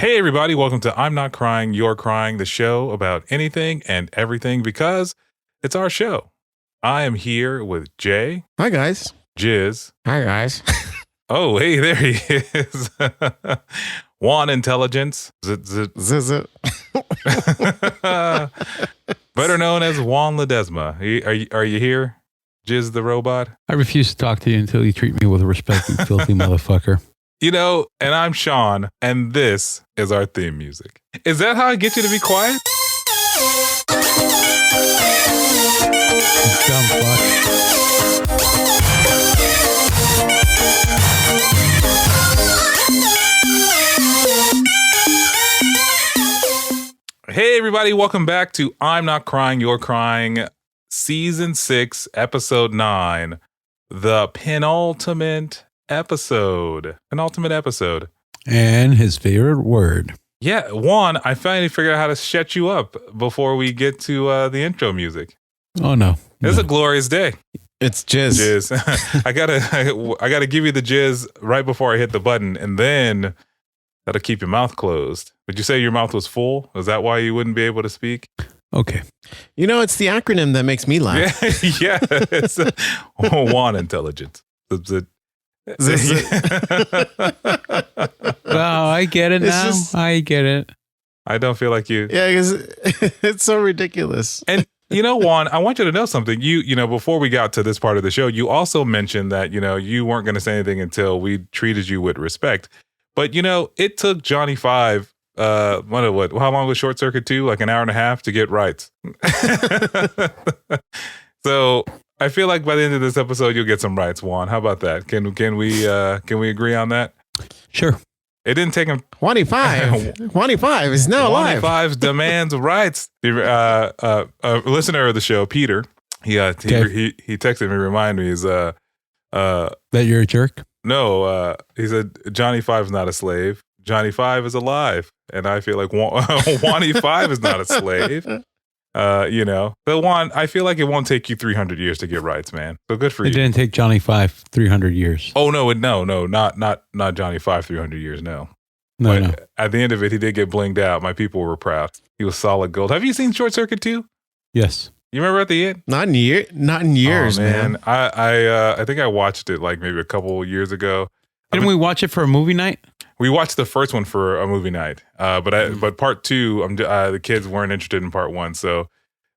Hey everybody, welcome to I'm Not Crying, You're Crying, the show about anything and everything because it's our show. I am here with Jay. Hi, guys. Jiz. Hi, guys. Oh, hey, there he is. Juan Intelligence. Zit. Better known as Juan Ledesma. Are you here, Jiz the robot? I refuse to talk to you until you treat me with respect, you filthy motherfucker. You know, and I'm Sean, and this is our theme music. Is that how I get you to be quiet? Dumb fuck. Hey everybody, welcome back to I'm Not Crying, You're Crying, Season 6, Episode 9, the penultimate episode. And his favorite word. Yeah, Juan, I finally figured out how to shut you up before we get to the intro music. Oh no. It's a glorious day. It's jizz. I gotta give you the jizz right before I hit the button, and then that'll keep your mouth closed. Would you say your mouth was full? Is that why you wouldn't be able to speak? Okay. You know, it's the acronym that makes me laugh. Yeah, it's Juan Intelligence. Well, I get it now. I get it. I don't feel like you. Yeah, because it's so ridiculous. And you know, Juan, I want you to know something. You know, before we got to this part of the show, you also mentioned that, you know, you weren't going to say anything until we treated you with respect. But, you know, it took Johnny Five, how long was Short Circuit 2? Like an hour and a half to get rights. So I feel like by the end of this episode, you'll get some rights, Juan. How about that? Can we agree on that? Sure. It didn't take him. 25 is now alive. 25 demands rights. A listener of the show, Peter, he texted me, remind me, is that you're a jerk? No, he said Johnny Five is not a slave. Johnny Five is alive, and I feel like Juanie Five is not a slave. You know, but Juan, I feel like it won't take you 300 years to get rights, man. So good for you. It didn't take Johnny Five 300 years. Oh no, not Johnny Five 300 years. No. At the end of it, he did get blinged out. My people were proud. He was solid gold. Have you seen Short Circuit 2? Yes. You remember at the end? Not in years, man. I think I watched it like maybe a couple years ago. Didn't we watch it for a movie night? We watched the first one for a movie night, but part two, the kids weren't interested in part one, so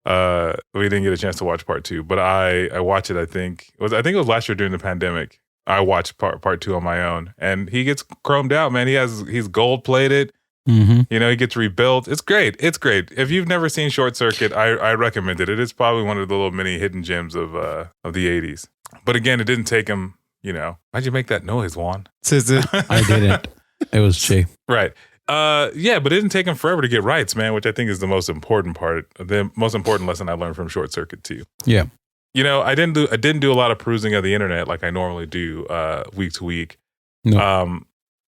we didn't get a chance to watch part two. But I watched it. I think it was last year during the pandemic. I watched part two on my own, and he gets chromed out, man. He's gold plated. Mm-hmm. You know, he gets rebuilt. It's great. If you've never seen Short Circuit, I recommend it. It is probably one of the little mini hidden gems of the 80s. But again, it didn't take him. You know, why'd you make that noise, Juan? I didn't. It was Jay. Right. Yeah, but it didn't take him forever to get rights, man, which I think is the most important part, the most important lesson I learned from Short Circuit 2. Yeah. You know, I didn't do a lot of perusing of the internet like I normally do week to week. No.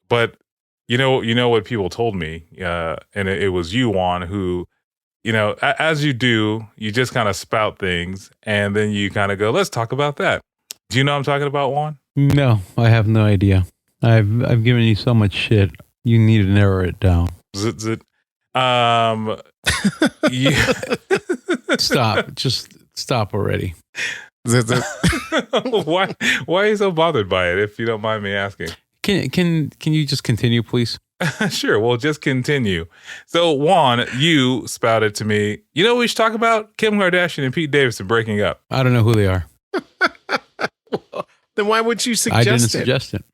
But you know what people told me, and it was you, Juan, who, you know, as you do, you just kind of spout things and then you kind of go, let's talk about that. Do you know what I'm talking about, Juan? No, I have no idea. I've given you so much shit. You need to narrow it down. Zit. Yeah. Stop. Just stop already. Why are you so bothered by it, if you don't mind me asking? Can you just continue, please? Sure, we'll just continue. So, Juan, you spouted to me, you know what we should talk about? Kim Kardashian and Pete Davidson breaking up. I don't know who they are. Then why would you suggest I didn't suggest it.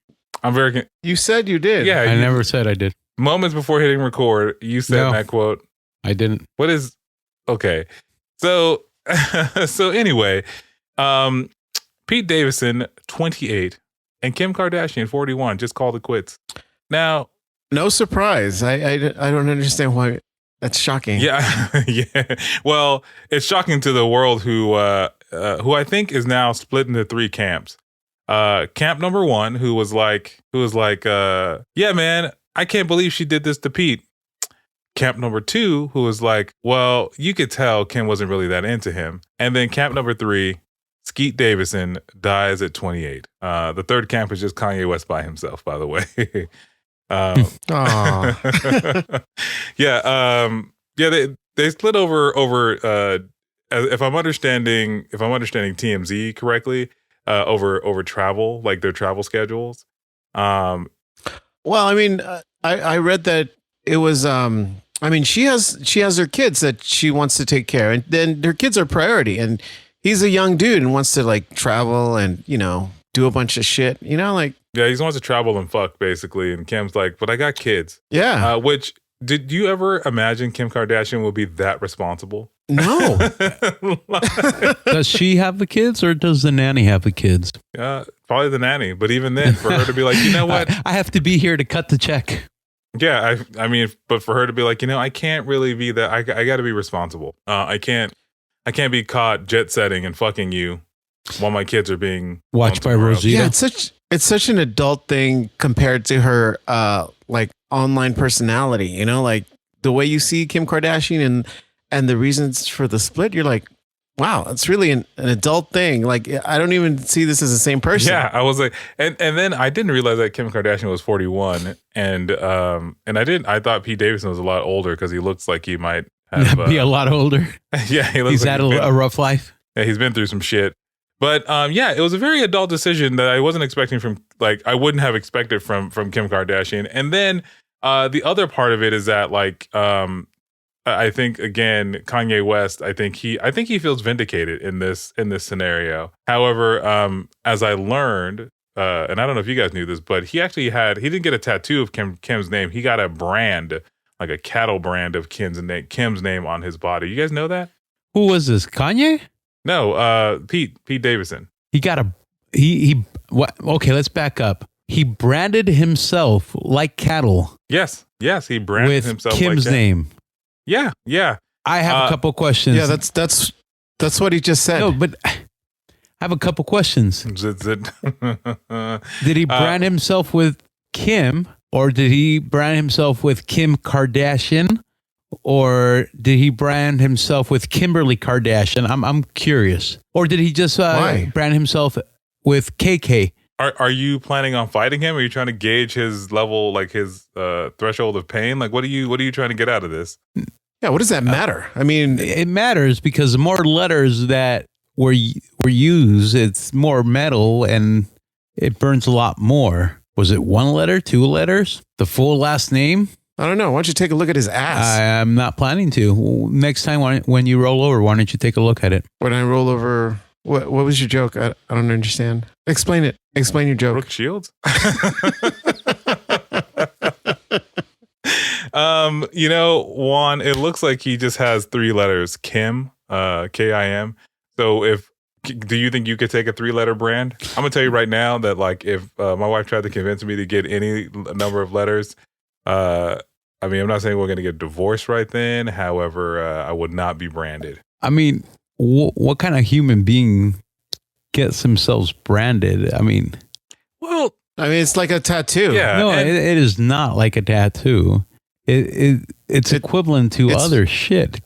I'm very... You said you did. Yeah. I never said I did. Moments before hitting record, you said that quote. I didn't. What is... Okay. So anyway, Pete Davidson, 28, and Kim Kardashian, 41, just called it quits. Now... No surprise. I don't understand why. That's shocking. Yeah. Yeah. Well, it's shocking to the world who I think is now split into three camps. Camp number one, who was like, yeah, man, I can't believe she did this to Pete. Camp number two, who was like, well, you could tell Kim wasn't really that into him. And then camp number three, Skeet Davidson dies at 28. The third camp is just Kanye West by himself, by the way. Yeah. They split over if I'm understanding TMZ correctly, over travel, like their travel schedules. Well, I mean, I read that it was. I mean, she has her kids that she wants to take care, and then her kids are priority. And he's a young dude and wants to like travel and do a bunch of shit. Like yeah, he just wants to travel and fuck basically. And Kim's like, but I got kids. Yeah. Which did you ever imagine Kim Kardashian would be that responsible? No. Does she have the kids or does the nanny have the kids? Probably the nanny. But even then, for her to be like, you know what? I have to be here to cut the check. Yeah, I mean, but for her to be like, I can't really be that. I got to be responsible. I can't be caught jet setting and fucking you while my kids are being watched by Rosita. Yeah, it's such an adult thing compared to her like online personality. Like the way you see Kim Kardashian and the reasons for the split. You're like, wow, it's really an adult thing. Like, I don't even see this as the same person. Yeah, I was like, and then I didn't realize that Kim Kardashian was 41, and I thought Pete Davidson was a lot older because he looks like he might have, be a lot older. Yeah, he's had a rough life. Yeah, he's been through some shit. But yeah, it was a very adult decision that I wasn't expecting I wouldn't have expected from Kim Kardashian. And then the other part of it is that I think again, Kanye West, I think he feels vindicated in this scenario. However, as I learned, and I don't know if you guys knew this, but he didn't get a tattoo of Kim's name. He got a brand, like a cattle brand of Kim's name on his body. You guys know that? Who was this? Kanye? No, Pete Davidson. He got what? Okay, let's back up. He branded himself like cattle. Yes, he branded with himself Kim's like name. Yeah. I have a couple questions. Yeah, that's what he just said. No, but I have a couple questions. Did he brand himself with Kim, or did he brand himself with Kim Kardashian, or did he brand himself with Kimberly Kardashian? I'm curious. Or did he just brand himself with KK? Are you planning on fighting him? Are you trying to gauge his level, like his threshold of pain? Like, what are you trying to get out of this? Yeah, what does that matter? I mean, it matters because the more letters that were used, it's more metal and it burns a lot more. Was it one letter, 2 letters, the full last name? I don't know. Why don't you take a look at his ass? I'm not planning to. Next time when you roll over, why don't you take a look at it? When I roll over, what was your joke? I don't understand. Explain it. Explain your joke. Brooke Shields? Juan, it looks like he just has 3 letters, Kim, Kim. So do you think you could take a 3-letter brand? I'm gonna tell you right now that if my wife tried to convince me to get any number of letters, I mean, I'm not saying we're gonna get divorced right then. However, I would not be branded. I mean, what kind of human being gets themselves branded? I mean, it's like a tattoo. Yeah, no, it is not like a tattoo. It's equivalent to other shit.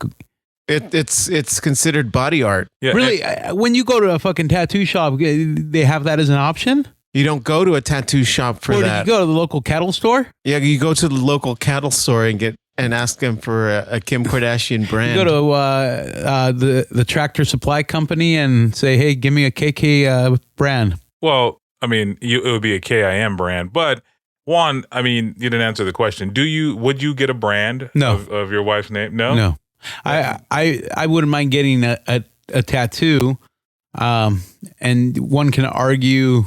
It's considered body art. Yeah, really, when you go to a fucking tattoo shop, they have that as an option? You don't go to a tattoo shop for that. Did you go to the local cattle store? Yeah, you go to the local cattle store and ask them for a Kim Kardashian brand. You go to the Tractor Supply Company and say, hey, give me a KK brand. Well, I mean, it would be a KIM brand, but Juan, I mean, you didn't answer the question. Would you get a brand of your wife's name? No. I wouldn't mind getting a tattoo. And one can argue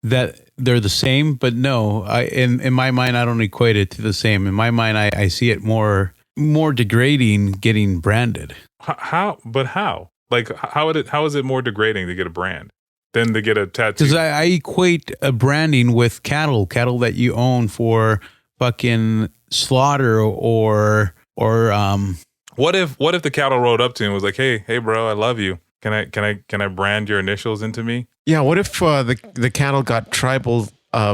that they're the same, but no, in my mind, I don't equate it to the same. In my mind, I see it more degrading getting branded. How? But how? Like, how is it more degrading to get a brand than to get a tattoo? Because I equate a branding with cattle that you own for fucking slaughter or What if the cattle rode up to him and was like, hey bro, I love you. Can I brand your initials into me? Yeah. What if the cattle got tribal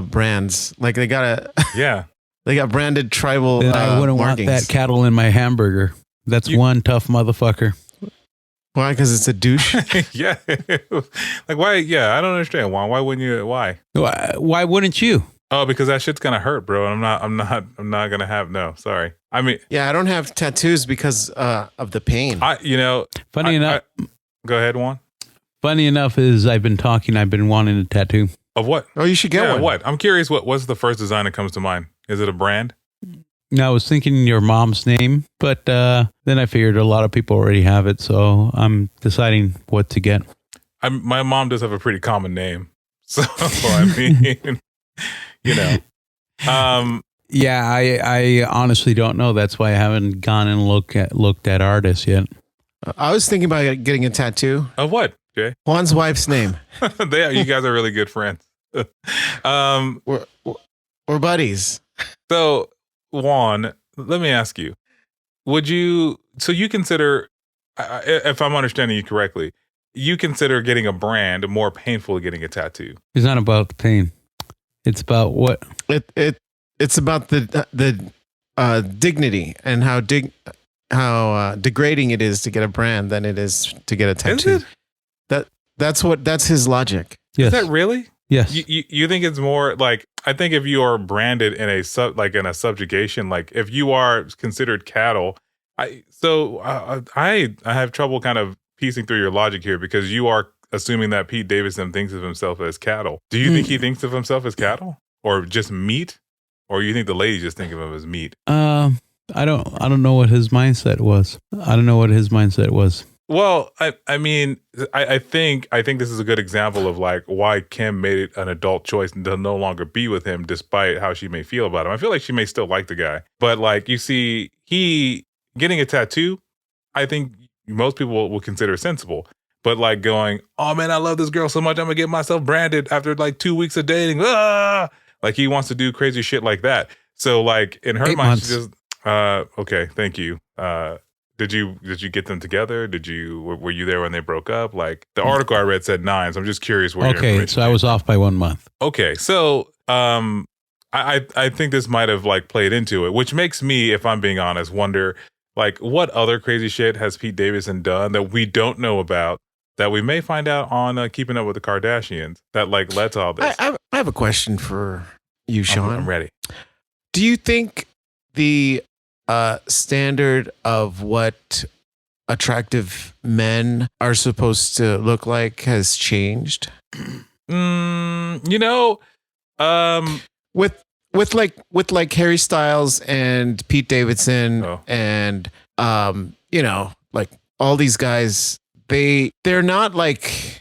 brands? Like they got they got branded tribal. Then I wouldn't markings. want that cattle in my hamburger. That's one tough motherfucker. Why? Because it's a douche. Yeah. Like why? Yeah, I don't understand. Why wouldn't you? Why? Why wouldn't you? Oh, because that shit's gonna hurt, bro. And I'm not gonna have. No, sorry. I mean, Yeah, I don't have tattoos because of the pain. Funny enough, go ahead, Juan. Funny enough is I've been wanting a tattoo. Of what? Oh, you should get one. What? I'm curious. What's the first design that comes to mind? Is it a brand? No, I was thinking your mom's name, but then I figured a lot of people already have it, so I'm deciding what to get. My mom does have a pretty common name, so I mean, you know. Yeah, I honestly don't know. That's why I haven't gone and looked at artists yet. I was thinking about getting a tattoo. Of what, Jay? Juan's wife's name. You guys are really good friends. We're buddies. So, Juan, let me ask you: so you consider, if I'm understanding you correctly, you consider getting a brand more painful than getting a tattoo? It's not about the pain. It's about what? It's about the dignity and how degrading it is to get a brand than it is to get a tattoo. Is it? That's his logic. Yes. Is that really? Yes. You think it's more like, I think if you are branded in a subjugation, like if you are considered cattle, I have trouble kind of piecing through your logic here, because you are assuming that Pete Davidson thinks of himself as cattle. Do you think he thinks of himself as cattle or just meat, or you think the ladies just think of him as meat? I don't know what his mindset was. Well, I mean, I think this is a good example of like why Kim made it an adult choice to no longer be with him, despite how she may feel about him. I feel like she may still like the guy, but like, you see, he getting a tattoo, I think most people will consider sensible. But like going, oh man, I love this girl so much, I'm gonna get myself branded after like 2 weeks of dating. Like he wants to do crazy shit like that. So like in her 8 mind, months. she just okay, thank you. Did you get them together? Were you there when they broke up? Like the article I read said 9, so I'm just curious where. Okay, so I was off by 1 month. Okay, so I think this might have like played into it, which makes me, if I'm being honest, wonder like what other crazy shit has Pete Davidson done that we don't know about, that we may find out on Keeping Up with the Kardashians, that like led to all this. I have a question for you, Sean. I'm ready. Do you think the standard of what attractive men are supposed to look like has changed? With like Harry Styles and Pete Davidson and like all these guys, they're not like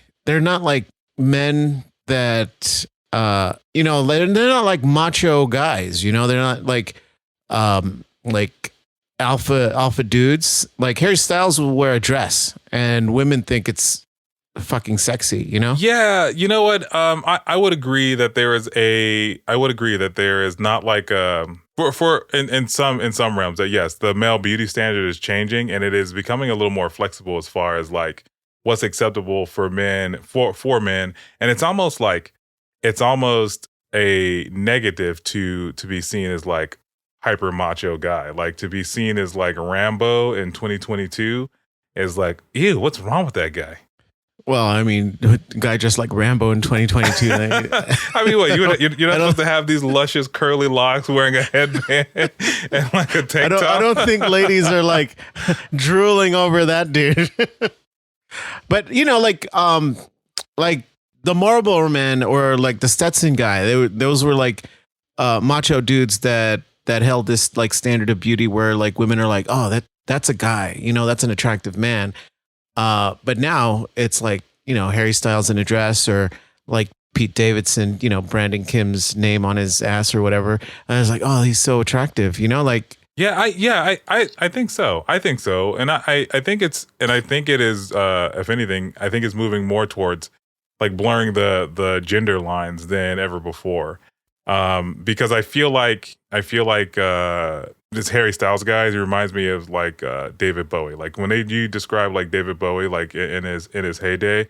men that they're not like macho guys, they're not like alpha dudes. Like Harry Styles will wear a dress and women think it's fucking sexy, Yeah, you know what? I would agree that there is not like for in some realms that yes, the male beauty standard is changing and it is becoming a little more flexible as far as like what's acceptable for men for men, and it's almost a negative to be seen as like hyper macho guy, like to be seen as like Rambo in 2022 is like, ew, what's wrong with that guy? Well, I mean, a guy just like Rambo in 2022. I mean, what, you're not supposed to have these luscious curly locks, wearing a headband and like a tank top? I don't think ladies are like drooling over that dude. But like the Marlboro Man or like the Stetson guy, those were like macho dudes that held this like standard of beauty where like women are like, oh, that's a guy, that's an attractive man. But now it's like, Harry Styles in a dress, or like Pete Davidson, branding Kim's name on his ass or whatever. And I was like, oh, he's so attractive, like. I think so. And I think it is, if anything, I think it's moving more towards like blurring the gender lines than ever before. Because I feel like this Harry Styles guy, he reminds me of like David Bowie. Like when you describe like David Bowie like in his heyday,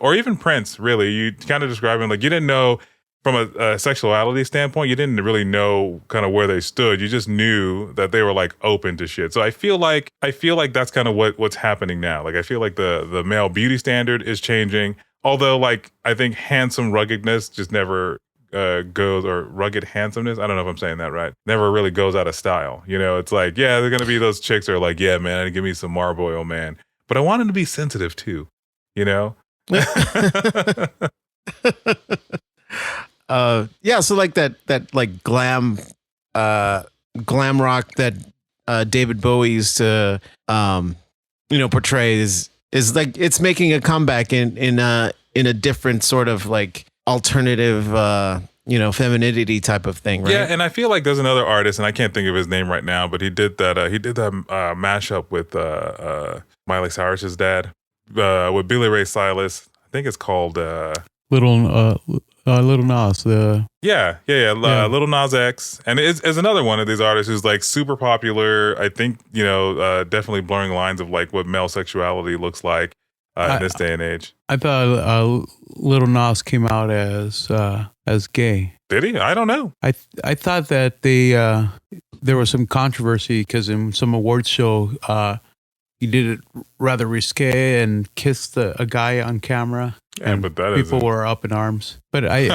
or even Prince, really, you kind of describe him like you didn't know from a sexuality standpoint, you didn't really know kind of where they stood. You just knew that they were like open to shit. So I feel like that's kind of what's happening now. Like I feel like the male beauty standard is changing. Although like I think handsome ruggedness just never goes, or rugged handsomeness. I don't know if I'm saying that right. Never really goes out of style. You know, it's like, yeah, they're gonna be those chicks that are like, yeah, man, give me some Marboil, man. But I want him to be sensitive too. You know. Yeah. So like that like glam rock that David Bowie used to portray is like it's making a comeback in a different sort of like alternative femininity type of thing, right? Yeah, and I feel like there's another artist, and I can't think of his name right now, but he did that mashup with Miley Cyrus's dad with Billy Ray Cyrus. I think it's called Little Nas. Little Nas X, and it's another one of these artists who's like super popular. I think definitely blurring lines of like what male sexuality looks like in this day and age. I thought Little Nas came out as gay. Did he? I don't know. I thought that there was some controversy because in some awards show he did it rather risque and kissed a guy on camera. Yeah, but that people were up in arms. But I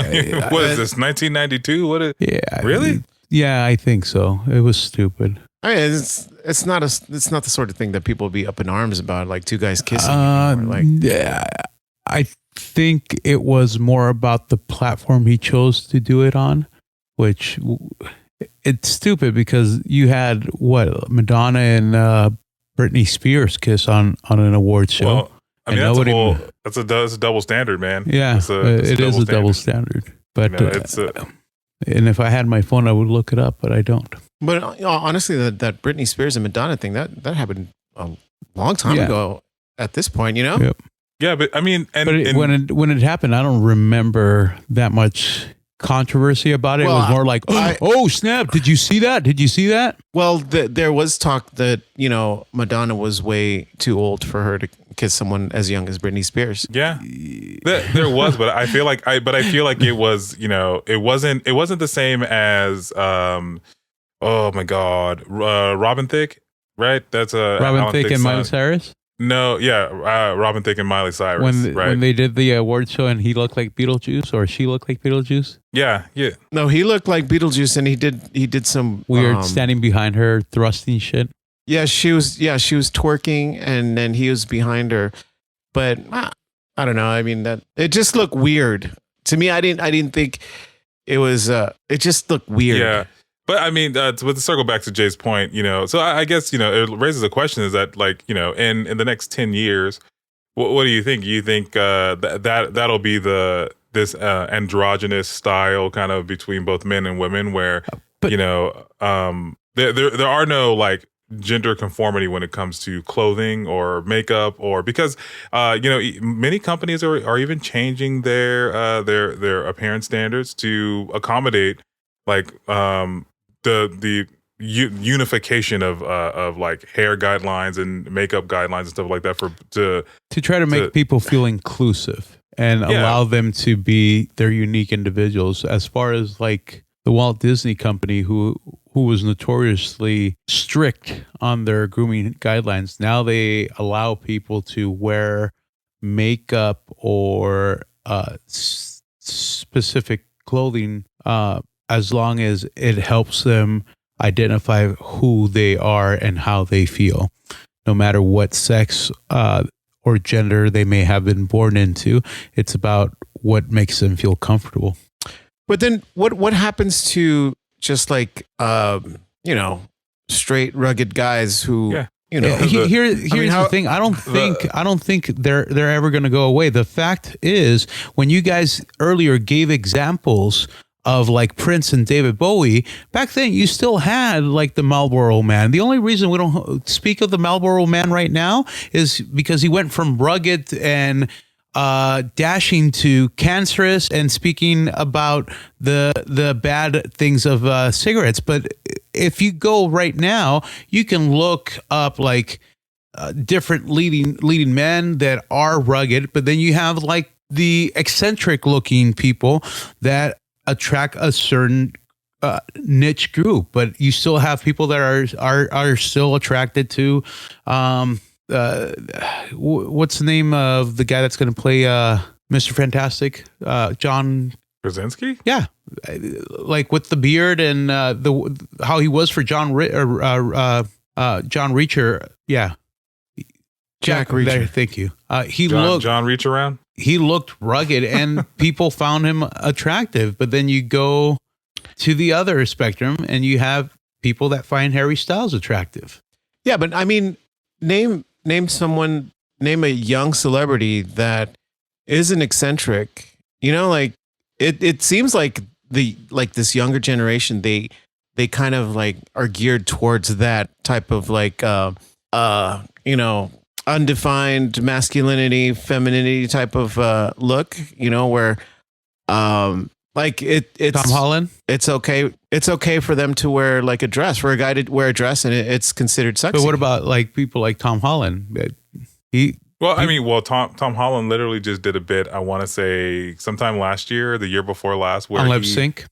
what is this, 1992? Yeah, really? Yeah, I think so. It was stupid. I mean, it's not the sort of thing that people be up in arms about, like two guys kissing. I think it was more about the platform he chose to do it on, which it's stupid because you had Madonna and Britney Spears kiss on an award show. Well, I mean, that's a double standard, man. Yeah, it is a double standard. But and if I had my phone, I would look it up, but I don't. But honestly, that Britney Spears and Madonna thing that happened a long time ago. At this point, Yep. Yeah, but I mean, when it happened, I don't remember that much controversy about it. Well, it was more like, oh snap! Did you see that? Did you see that? Well, there was talk that Madonna was way too old for her to kiss someone as young as Britney Spears. Yeah, there was, but I feel like it was it wasn't the same as oh my God, Robin Thicke, right? That's Robin Thicke and Miley Cyrus. No, yeah, Robin Thicke and Miley Cyrus. When they did the award show and he looked like Beetlejuice or she looked like Beetlejuice. Yeah. No, he looked like Beetlejuice, and he did some weird standing behind her, thrusting shit. Yeah, she was twerking, and then he was behind her. But I don't know. I mean, that it just looked weird to me. I didn't think it was. It just looked weird. Yeah. But I mean, to circle back to Jay's point, so I guess, it raises a question is that like, in the next 10 years, what do you think? You think that'll be this androgynous style kind of between both men and women where, there are no like gender conformity when it comes to clothing or makeup or because, many companies are even changing their appearance standards to accommodate like, the unification of like hair guidelines and makeup guidelines and stuff like that to try to make people feel inclusive and allow them to be their unique individuals. As far as like the Walt Disney Company, who was notoriously strict on their grooming guidelines, now they allow people to wear makeup or specific clothing as long as it helps them identify who they are and how they feel, no matter what sex or gender they may have been born into. It's about what makes them feel comfortable. But then what happens to just like, straight rugged guys who, here's the thing. I don't think they're ever going to go away. The fact is, when you guys earlier gave examples of like Prince and David Bowie, back then you still had like the Marlboro Man. The only reason we don't speak of the Marlboro Man right now is because he went from rugged and dashing to cancerous and speaking about the bad things of cigarettes. But if you go right now, you can look up like different leading men that are rugged, but then you have like the eccentric looking people that attract a certain niche group, but you still have people that are still attracted to what's the name of the guy that's going to play Mr. Fantastic? John Krasinski? Yeah, like with the beard and how he was for John Reacher. Yeah, Jack Reacher. There, thank you. John Reach Around. He looked rugged, and people found him attractive. But then you go to the other spectrum, and you have people that find Harry Styles attractive. Yeah, but I mean, name a young celebrity that isn't eccentric. You know, like it seems like this younger generation, they kind of like are geared towards that type of like you know, undefined masculinity, femininity type of look, you know, where like it's Tom Holland. It's okay for them to wear like a dress, for a guy to wear a dress, and it's considered sexy. But what about like people like Tom Holland? Tom Holland literally just did a bit, I want to say sometime last year, the year before last, where on Lip Sync.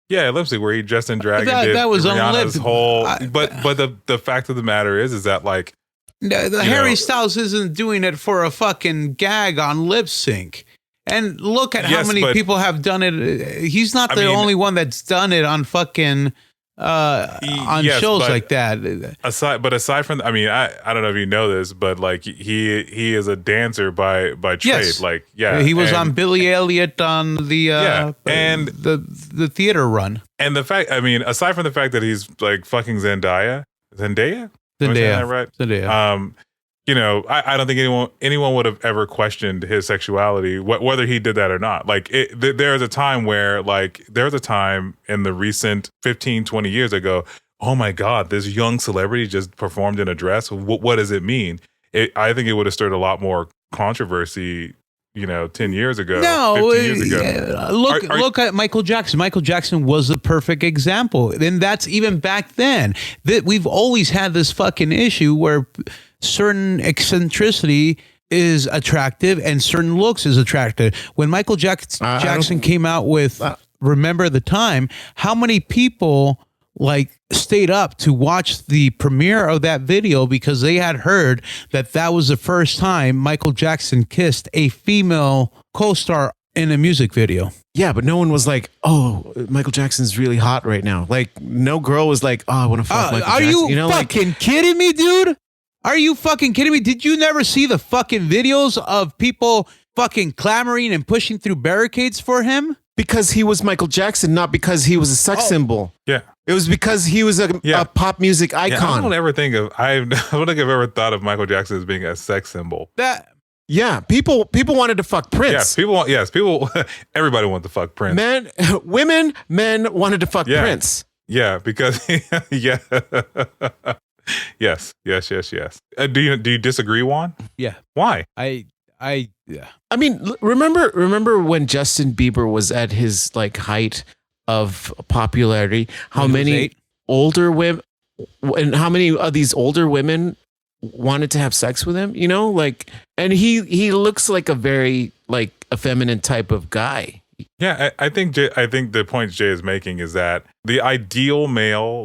Yeah, Lip Sync, where he dressed in drag and did that was Rihanna's on whole. But the fact of the matter is that like Harry Styles isn't doing it for a fucking gag on Lip Sync. And look at how many people have done it. He's not the only one that's done it on fucking on shows like that. Aside from, I don't know if you know this, but like he is a dancer by trade. Yes. Like, yeah, he was on Billy Elliot on the and the theater run. And the fact, aside from the fact that he's like fucking Zendaya. Am I saying that right? Zendaya. I don't think anyone would have ever questioned his sexuality, whether he did that or not. Like, there's a time in the recent 15, 20 years ago, oh my God, this young celebrity just performed in a dress. What does it mean? I think it would have stirred a lot more controversy, 10 years ago, 15 years ago. Look at Michael Jackson. Michael Jackson was the perfect example. And that's even back then. We've always had this fucking issue where certain eccentricity is attractive and certain looks is attractive. When Michael Jackson came out with Remember the Time, how many people like stayed up to watch the premiere of that video because they had heard that was the first time Michael Jackson kissed a female co-star in a music video? Yeah, but no one was like, "Oh, Michael Jackson's really hot right now." Like, no girl was like, "Oh, I want to fuck Michael Jackson." Are you fucking kidding me, dude? Are you fucking kidding me? Did you never see the fucking videos of people fucking clamoring and pushing through barricades for him? Because he was Michael Jackson, not because he was a sex symbol. Yeah. It was because he was a pop music icon. Yeah, I don't think I've ever thought of Michael Jackson as being a sex symbol. People wanted to fuck Prince. People everybody wanted to fuck Prince. Men wanted to fuck Prince. Yeah, because Yes. Do you disagree, Juan? Yeah. Why? Remember when Justin Bieber was at his like height of popularity? How many older women and how many of these older women wanted to have sex with him? And he looks like a very like effeminate type of guy. Yeah, I think the point Jay is making is that the ideal male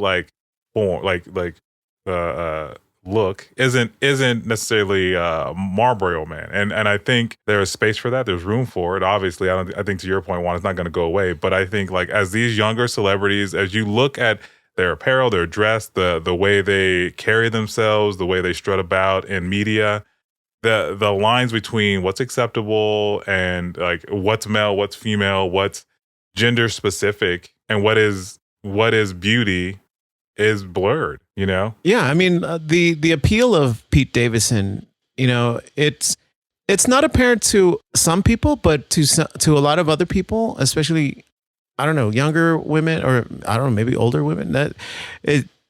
look isn't necessarily Marlboro Man, and I think there is space for that. There's room for it. Obviously, I think to your point, Juan, it's not going to go away. But I think like as these younger celebrities, as you look at their apparel, their dress, the way they carry themselves, the way they strut about in media, the lines between what's acceptable and like what's male, what's female, what's gender specific, and what is beauty is blurred, Yeah, the appeal of Pete Davidson, it's not apparent to some people, but to a lot of other people, especially, I don't know, younger women, or I don't know, maybe older women, that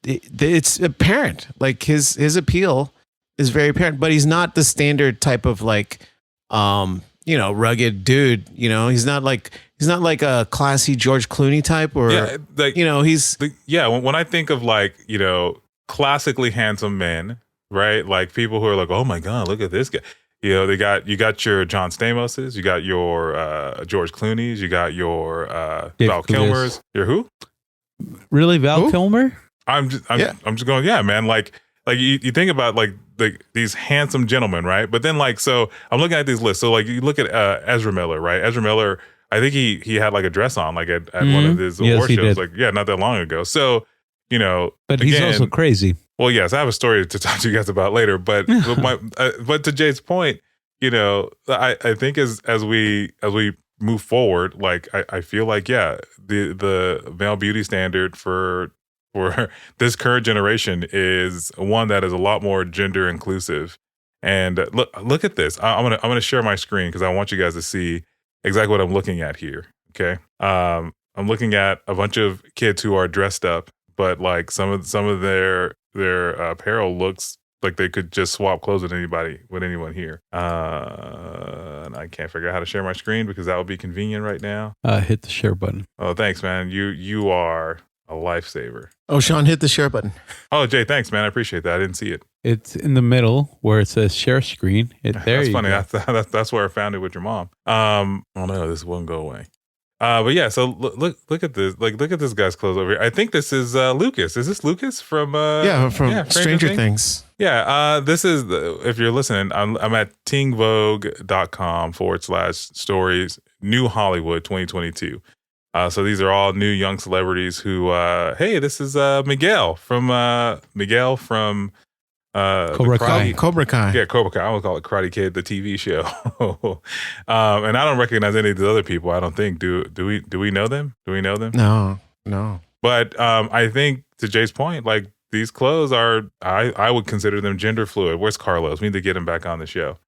it's apparent. Like his appeal is very apparent, but he's not the standard type of like, rugged dude. He's not like a classy George Clooney type, or when I think of like, classically handsome men, right? Like people who are like, oh my God, look at this guy. You got your John Stamoses, you got your George Clooney's, you got your Val Kilmer's. Your who? Really, Val Kilmer? I'm just going, yeah, man. Like you think about like these handsome gentlemen, right? But then like, so I'm looking at these lists. So like you look at Ezra Miller, right? Ezra Miller, I think he had like a dress on, like at one of his award shows, like not that long ago. So, but he's also crazy. Well, yes, I have a story to talk to you guys about later. But but to Jay's point, I think as we move forward, like I feel like the male beauty standard for this current generation is one that is a lot more gender inclusive. And look at this. I'm gonna share my screen because I want you guys to see exactly what I'm looking at here. Okay, I'm looking at a bunch of kids who are dressed up, but like some of their apparel looks like they could just swap clothes with anyone here. And I can't figure out how to share my screen because that would be convenient right now. Hit the share button. Oh, thanks, man. You are a lifesaver. Oh, Sean, hit the share button. Oh, Jay, thanks, man. I appreciate that. I didn't see it. It's in the middle where it says share screen. That's funny. That's where I found it with your mom. Oh no, this won't go away. But yeah, so look at this. Like, look at this guy's clothes over here. I think this is Lucas. Is this Lucas from from Stranger Things? Yeah. This is if you're listening, I'm at teenvogue.com/stories New Hollywood 2022. So these are all new young celebrities who, hey, this is Miguel from Cobra Kai. Cobra Kai. Yeah, Cobra Kai. I would call it Karate Kid, the TV show. And I don't recognize any of the other people. I don't think. Do we know them? Do we know them? No. But I think to Jay's point, like these clothes are, I would consider them gender fluid. Where's Carlos? We need to get him back on the show.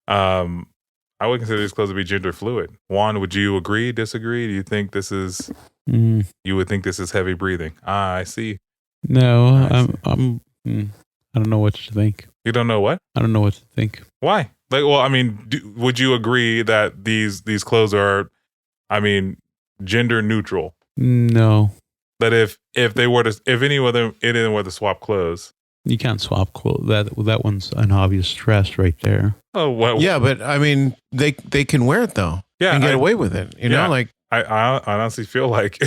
I would consider these clothes to be gender fluid. Juan, would you agree, disagree? Do you think this is, you would think this is heavy breathing? I see. No, I don't know what to think. You don't know what? I don't know what to think. Why? Like, well, I mean, would you agree that these clothes are, I mean, gender neutral? No. That if any of them were to swap clothes, you can't swap clothes. That one's an obvious dress right there. Oh well, yeah, but I mean, they can wear it though. Yeah, and get away with it. You know, like I honestly feel like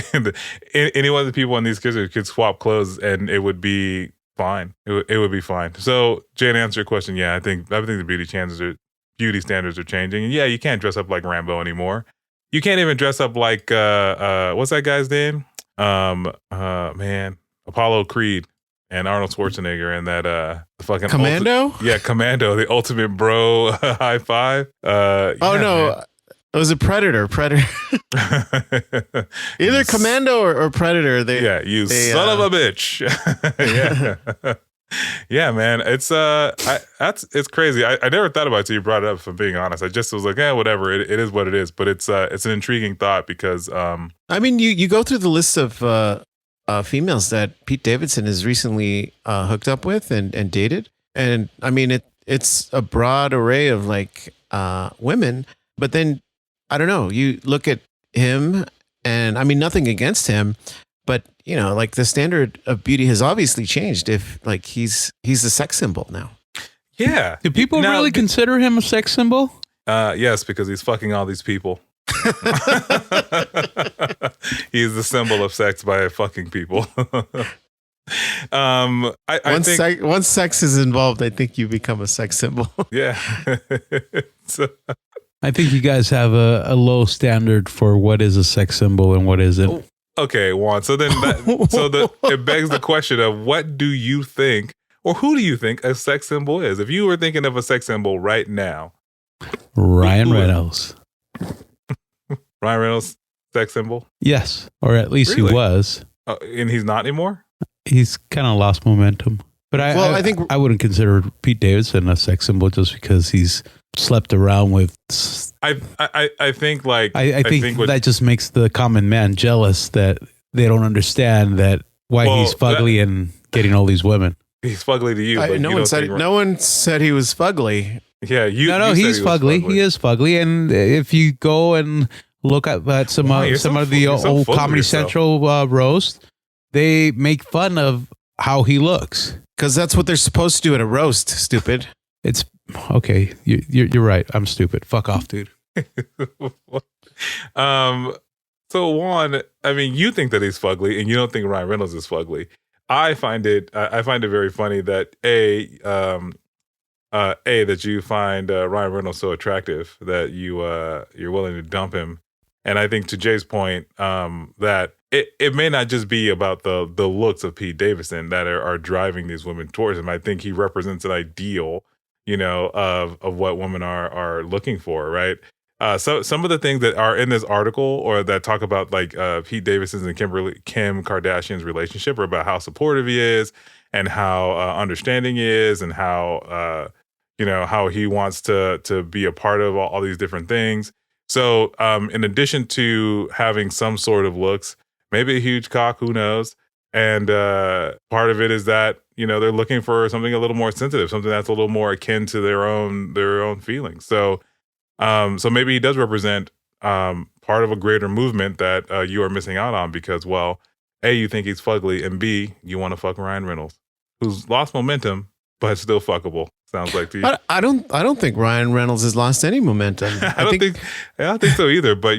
any one of the people in these kids could swap clothes and it would be fine. It would be fine. So, Jay, to answer your question, I think the beauty standards are changing. And yeah, you can't dress up like Rambo anymore. You can't even dress up like what's that guy's name? Man, Apollo Creed and Arnold Schwarzenegger and that the fucking Commando? Commando, the ultimate bro high five. No. Man. It was a Predator. Either Commando or Predator. They son of a bitch. Yeah. Yeah, man. It's it's crazy. I never thought about it till you brought it up, if I'm being honest. I just was like, whatever. It is what it is. But it's an intriguing thought because I mean, you go through the list of females that Pete Davidson has recently hooked up with and dated. And I mean, it's a broad array of like women, but then I don't know, you look at him and I mean, nothing against him, but you know, like the standard of beauty has obviously changed if like he's a sex symbol now. Yeah. Do people really consider him a sex symbol? Yes, because he's fucking all these people. He's the symbol of sex by fucking people. Once sex is involved, I think you become a sex symbol. Yeah. I think you guys have a low standard for what is a sex symbol and what isn't. Okay, Juan. So then, it begs the question of what do you think, or who do you think a sex symbol is? If you were thinking of a sex symbol right now, Ryan Reynolds. Ryan Reynolds, sex symbol? Yes, or at least he was. And he's not anymore? He's kind of lost momentum. But I think I wouldn't consider Pete Davidson a sex symbol just because he's slept around with. I think like I think that just makes the common man jealous that they don't understand that why he's fugly and getting all these women. He's fugly to you. But no one said he was fugly. Yeah, he's fugly. He is fugly, and if you go and look at some of the old Comedy Central roast, they make fun of how he looks. Because that's what they're supposed to do at a roast, stupid. It's okay. You're right. I'm stupid. Fuck off, dude. So Juan, I mean, you think that he's fugly, and you don't think Ryan Reynolds is fugly. I find it very funny that that you find Ryan Reynolds so attractive that you're willing to dump him And I think to Jay's point, that it may not just be about the looks of Pete Davidson that are driving these women towards him. I think he represents an ideal, of what women are looking for, right? So some of the things that are in this article or that talk about like Pete Davidson's and Kim Kardashian's relationship are about how supportive he is and how understanding he is and how how he wants to be a part of all these different things. So in addition to having some sort of looks, maybe a huge cock, who knows? And part of it is that, they're looking for something a little more sensitive, something that's a little more akin to their own feelings. So maybe he does represent part of a greater movement that you are missing out on because, well, A, you think he's fugly, and B, you want to fuck Ryan Reynolds, who's lost momentum, but still fuckable. Sounds like to you. I don't think Ryan Reynolds has lost any momentum. I don't think so either, but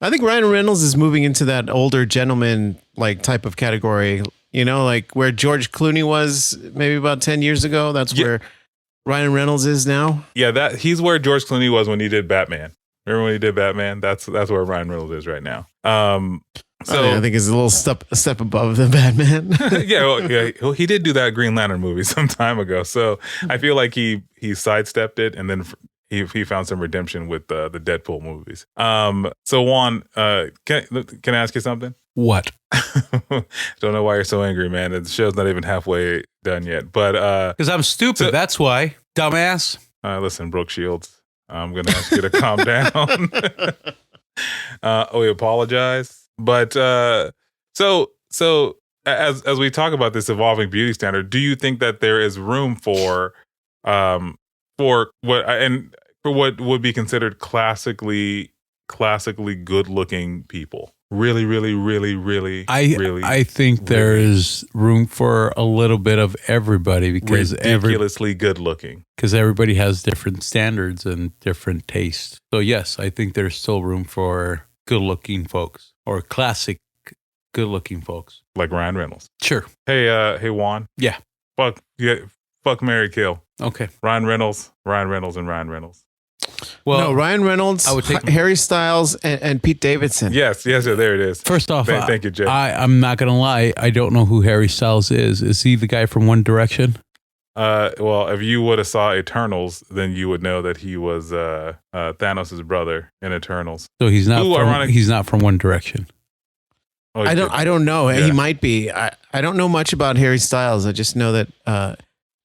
I think Ryan Reynolds is moving into that older gentleman like type of category, like where George Clooney was maybe about 10 years ago. That's where Ryan Reynolds is now. Yeah, he's where George Clooney was when he did Batman. Remember when he did Batman? That's where Ryan Reynolds is right now. So I think it's a little step above the Batman. Well, he did do that Green Lantern movie some time ago. So I feel like he sidestepped it, and then he found some redemption with the Deadpool movies. So Juan, can I ask you something? What? Don't know why you're so angry, man. The show's not even halfway done yet. But because I'm stupid. That's why, dumbass. Listen, Brooke Shields, I'm gonna ask you to calm down. We apologize. But so as we talk about this evolving beauty standard, do you think that there is room for what would be considered classically good looking people? Really, really, really, really, I think there is room for a little bit of everybody because ridiculously good looking. Because everybody has different standards and different tastes. So yes, I think there's still room for good looking folks. Or classic good-looking folks. Like Ryan Reynolds. Sure. Hey, Juan. Yeah. Fuck, marry, kill. Okay. Ryan Reynolds, and Ryan Reynolds. Well, no, Ryan Reynolds, I would take Harry Styles, and Pete Davidson. Yes, there it is. First off, thank you, Jay. I'm not going to lie. I don't know who Harry Styles is. Is he the guy from One Direction? Well, if you would have saw Eternals, then you would know that he was Thanos' brother in Eternals. So he's not from One Direction. Oh, I don't know. Yeah. He might be. I don't know much about Harry Styles. I just know that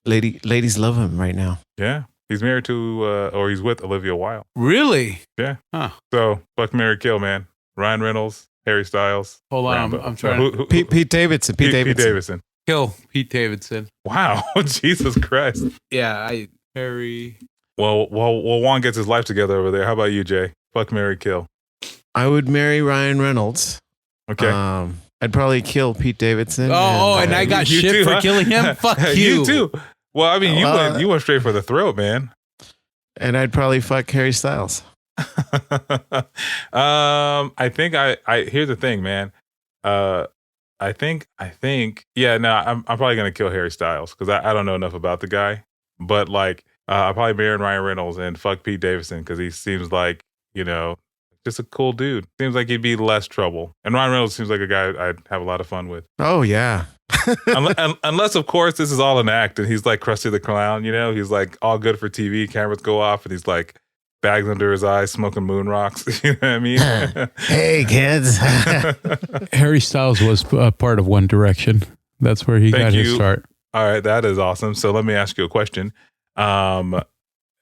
ladies love him right now. Yeah. He's married to or he's with Olivia Wilde. Really? Yeah. Huh. So fuck, marry, kill, man. Ryan Reynolds, Harry Styles. Hold on, I'm trying. Pete Davidson. Pete Davidson. Kill Pete Davidson. Wow, Jesus Christ. Yeah, Harry. Well, Juan gets his life together over there. How about you, Jay? Fuck, marry, kill. I would marry Ryan Reynolds. Okay. I'd probably kill Pete Davidson. And I got shit for killing him. Fuck you. You too. Well, I mean, you went straight for the throat, man. And I'd probably fuck Harry Styles. I think here's the thing, man. I think, I'm probably going to kill Harry Styles because I don't know enough about the guy. But like, I'll probably marry Ryan Reynolds and fuck Pete Davidson because he seems like, just a cool dude. Seems like he'd be less trouble. And Ryan Reynolds seems like a guy I'd have a lot of fun with. Oh, yeah. Unless, of course, this is all an act and he's like Krusty the Clown, he's like all good for TV, cameras go off and he's like, bags under his eyes, smoking moon rocks. You know what I mean? Hey, kids. Harry Styles was part of One Direction. That's where he got his start. All right, that is awesome. So let me ask you a question.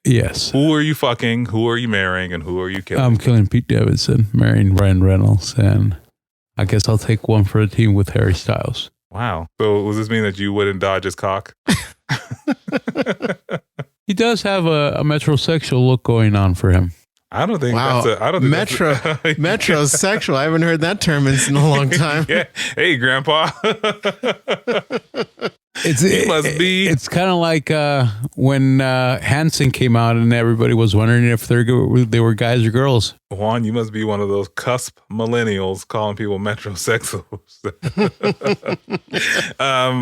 Yes. Who are you fucking? Who are you marrying? And who are you killing? I'm killing Pete Davidson, marrying Ryan Reynolds, and I guess I'll take one for the team with Harry Styles. Wow. So does this mean that you wouldn't dodge his cock? He does have a metrosexual look going on for him. I don't think that's metrosexual. I haven't heard that term in a long time. Yeah. Hey, Grandpa. It's kind of like when Hanson came out and everybody was wondering if they were guys or girls. Juan, you must be one of those cusp millennials calling people metrosexuals.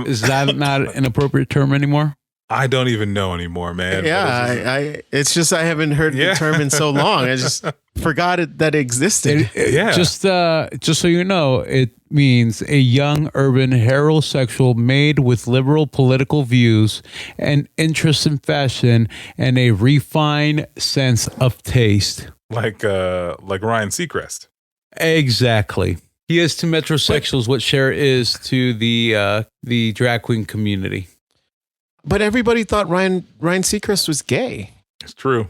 Is that not an appropriate term anymore? I don't even know anymore, man. Yeah, it's just I haven't heard the term in so long. I just forgot that it existed. Just so you know, it means a young urban heterosexual made with liberal political views and interest in fashion and a refined sense of taste. Like Ryan Seacrest. Exactly. He is to metrosexuals what Cher is to the drag queen community. But everybody thought Ryan Seacrest was gay. It's true.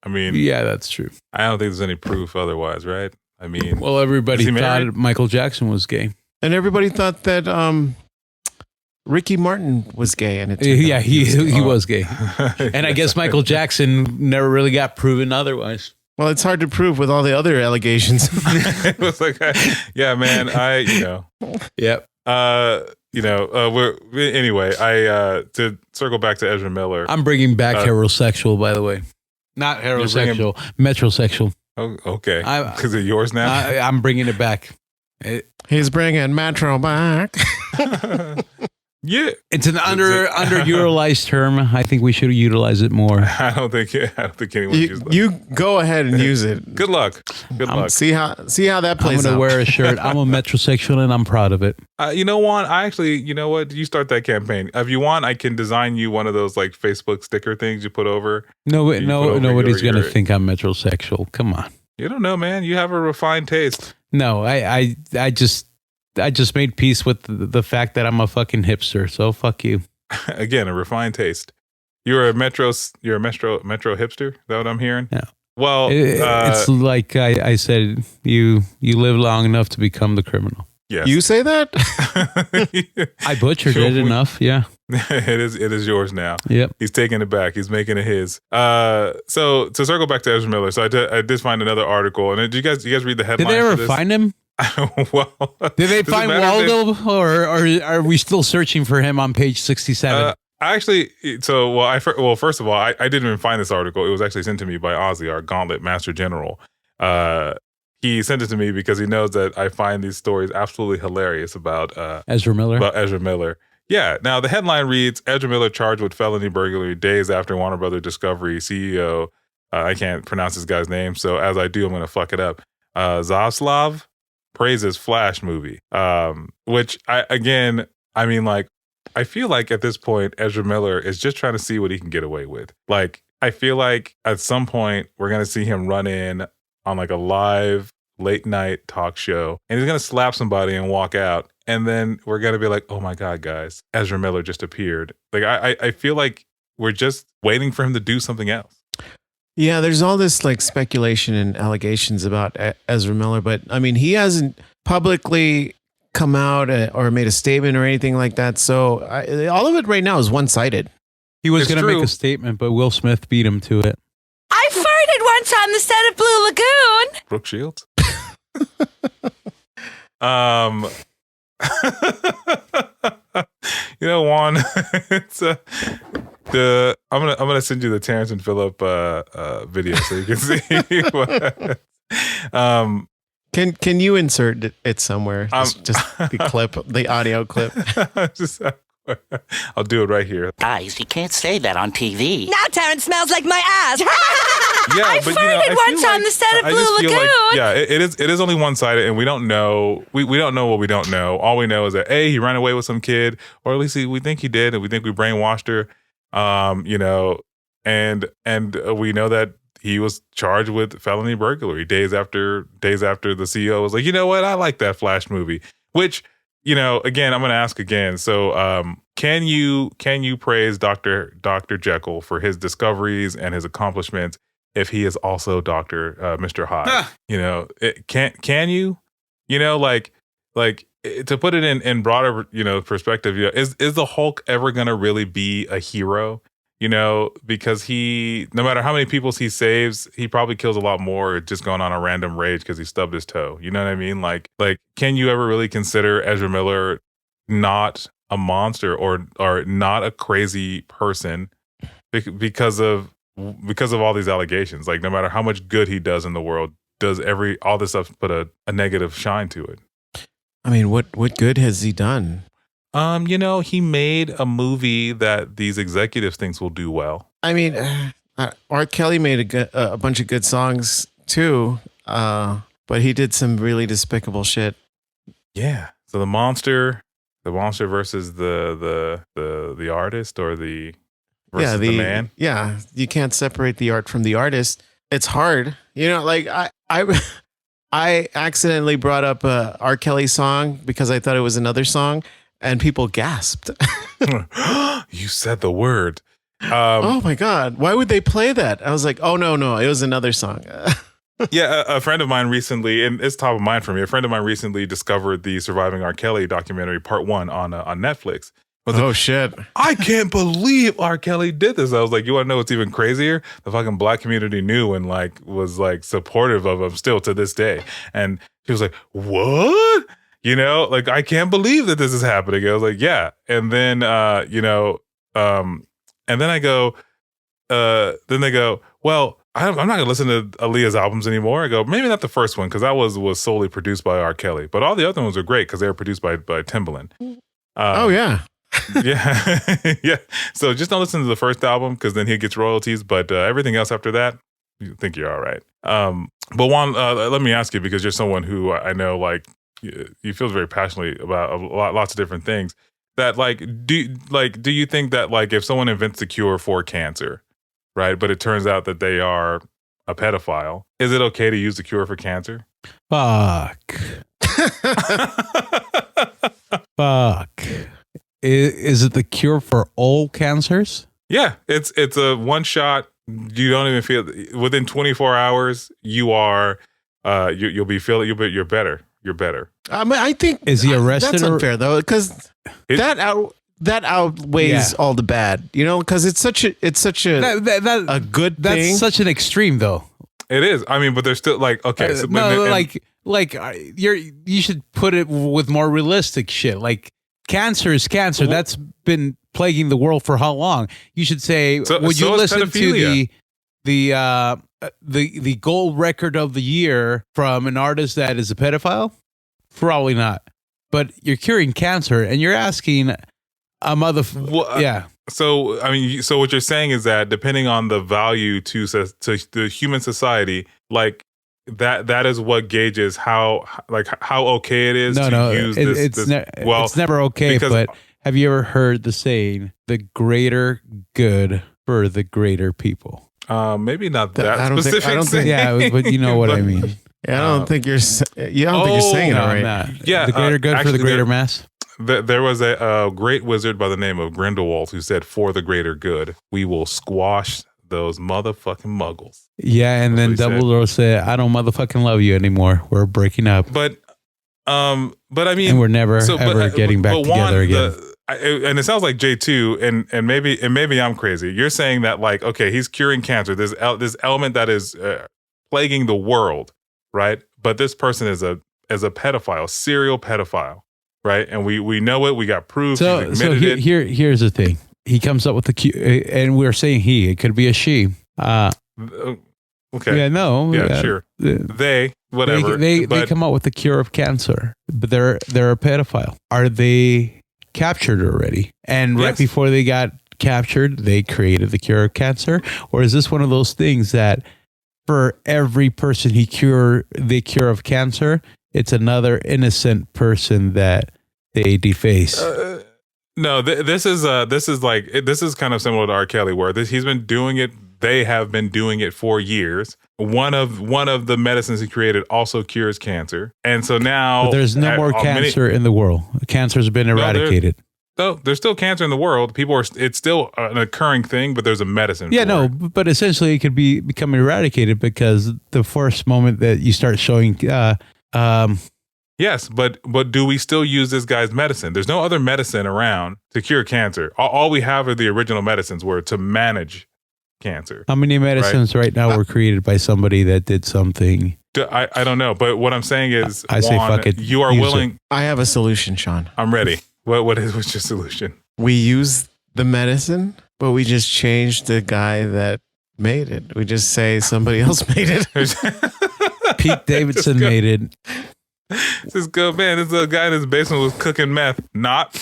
I mean, yeah, that's true. I don't think there's any proof otherwise, right? I mean, well, everybody thought Michael Jackson was gay, and everybody thought that Ricky Martin was gay, and he was gay. And I guess Michael Jackson never really got proven otherwise. Well, it's hard to prove with all the other allegations. It was like, yeah, man, Yep. Anyway, to circle back to Ezra Miller. I'm bringing back heterosexual, by the way. Not heterosexual, metrosexual. Oh, okay. Is it yours now? I'm bringing it back. He's bringing Metro back. Yeah, it's an underutilized term. I think we should utilize it more. I don't think anyone uses it. You go ahead and use it. Good luck. Good luck. See how that plays out. I'm gonna wear a shirt. I'm a metrosexual and I'm proud of it. You know what? You know what? You start that campaign. If you want, I can design you one of those like Facebook sticker things you put over. Nobody's gonna think I'm metrosexual. Come on. You don't know, man. You have a refined taste. No, I just made peace with the fact that I'm a fucking hipster. So fuck you. Again, a refined taste. You're a metro hipster. Is that what I'm hearing? Yeah. Well, it's like I said, you live long enough to become the criminal. Yes. You say that? I butchered it enough. Yeah. It is yours now. Yep. He's taking it back. He's making it his. So to circle back to Ezra Miller, so I did find another article, and did you guys read the headline? Did they ever find him? Well, did they find Waldo, or are we still searching for him on page 67? First of all, I didn't even find this article. It was actually sent to me by Ozzy, our Gauntlet Master General. He sent it to me because he knows that I find these stories absolutely hilarious about Ezra Miller. About Ezra Miller. Yeah. Now the headline reads: Ezra Miller charged with felony burglary days after Warner Brothers Discovery CEO. I can't pronounce this guy's name, so as I do, I'm going to fuck it up. Zaslav praises Flash movie, which I feel like at this point Ezra Miller is just trying to see what he can get away with. Like, I feel like at some point we're gonna see him run in on like a live late night talk show, and he's gonna slap somebody and walk out, and then we're gonna be like, oh my god, guys, Ezra Miller just appeared. Like, I feel like we're just waiting for him to do something else. Yeah, there's all this like speculation and allegations about Ezra Miller, but I mean, he hasn't publicly come out or made a statement or anything like that. So all of it right now is one-sided. He was going to make a statement, but Will Smith beat him to it. I farted once on the set of Blue Lagoon. Brooke Shields. You know, Juan, it's I'm gonna send you the Terrence and Phillip video so you can see what. Can you insert it somewhere? Just the clip, the audio clip. I'll do it right here. Guys, you can't say that on TV. Now Terrence smells like my ass. Yeah, I farted once on the set of Blue Lagoon. It is only one-sided, and we don't know. We don't know what we don't know. All we know is that he ran away with some kid, or at least we think he did, and we think we brainwashed her. And we know that he was charged with felony burglary days after the CEO was like, you know what, I like that Flash movie. Which, again, I'm going to ask again. So, can you praise Dr. Jekyll for his discoveries and his accomplishments if he is also Mr. Hyde? Can you? To put it in broader, perspective, is the Hulk ever going to really be a hero? Because no matter how many people he saves, he probably kills a lot more just going on a random rage because he stubbed his toe. You know what I mean? Like, can you ever really consider Ezra Miller not a monster or not a crazy person because of all these allegations? Like, no matter how much good he does in the world, does all this stuff put a negative shine to it? I mean, what good has he done? He made a movie that these executives thinks will do well. I mean, R. Kelly made a bunch of good songs too, but he did some really despicable shit. Yeah. So the monster versus the artist, or the versus the man. Yeah, you can't separate the art from the artist. It's hard, Like I accidentally brought up a R. Kelly song because I thought it was another song, and people gasped. You said the word. Oh my God. Why would they play that? I was like, oh, no, it was another song. Yeah, a friend of mine recently, and it's top of mind for me, a friend of mine recently discovered the Surviving R. Kelly documentary, part 1 on Netflix. Oh, shit. I can't believe R. Kelly did this. I was like, you want to know what's even crazier? The fucking black community knew and was supportive of him still to this day. And he was like, what? I can't believe that this is happening. I was like, yeah. And then, and then I go, then they go, well, I'm not going to listen to Aaliyah's albums anymore. I go, maybe not the first one, because that was solely produced by R. Kelly. But all the other ones are great because they were produced by Timbaland. Oh, yeah. Yeah. Yeah. So just don't listen to the first album, because then he gets royalties. But everything else after that, you think you're all right. But Juan, let me ask you, because you're someone who I know, you feel very passionately about lots of different things. That do you think that if someone invents the cure for cancer, right, but it turns out that they are a pedophile, is it okay to use the cure for cancer? Fuck. Fuck. Is it the cure for all cancers? Yeah, it's a one shot. You don't even feel within 24 hours. You are you'll be feeling you're better. You're better. I think is he arrested? That's unfair though, because that outweighs all the bad. Because it's such a a good thing. That's such an extreme though. It is. I mean, but there's still okay. So, you should put it with more realistic shit. Like cancer is cancer. Well, that's been plaguing the world for how long? You should say, would you listen to the gold record of the year from an artist that is a pedophile? Probably not. But you're curing cancer, and you're asking a yeah. So I mean, so what you're saying is that depending on the value to the human society, that is what gauges how okay it is to use this. It's never okay. But have you ever heard the saying, "The greater good for the greater people"? Maybe not that specific. I don't think. Yeah, but you know what I mean. Yeah, I don't think you're. You don't think you're saying it right. Not. Yeah, the greater good for the greater mass. There was a great wizard by the name of Grindelwald who said, "For the greater good, we will squash those motherfucking muggles." Yeah, and then Dumbledore said, "I don't motherfucking love you anymore. We're breaking up." But I mean, and we're never ever getting back together again. And it sounds like J2, and maybe I'm crazy. You're saying that okay, he's curing cancer. There's this element that is plaguing the world, right? But this person is a pedophile, serial pedophile, right? And we know it. We got proof. Here's the thing. He comes up with the cure, and we're saying he. It could be a she. Okay. Yeah. No. Yeah. Sure. They. Whatever. They come up with the cure of cancer, but they're a pedophile. Are they captured already? And right before they got captured, they created the cure of cancer? Or is this one of those things that for every person the cure of cancer, it's another innocent person that they deface? No, this is kind of similar to R. Kelly, where he's been doing it. They have been doing it for years. One of the medicines he created also cures cancer, and so now but there's no more cancer in the world. Cancer's been eradicated. There's still cancer in the world. It's still an occurring thing, but there's a medicine. Yeah, for it. But essentially it could become eradicated because the first moment that you start showing. Yes, but do we still use this guy's medicine? There's no other medicine around to cure cancer. All we have are the original medicines were to manage cancer. How many medicines right now were created by somebody that did something? I don't know, but what I'm saying is, I say fuck it. You are willing. I have a solution, Sean. I'm ready. What's your solution? We use the medicine, but we just change the guy that made it. We just say somebody else made it. Pete Davidson made it. This good man. This guy in his basement was cooking meth, not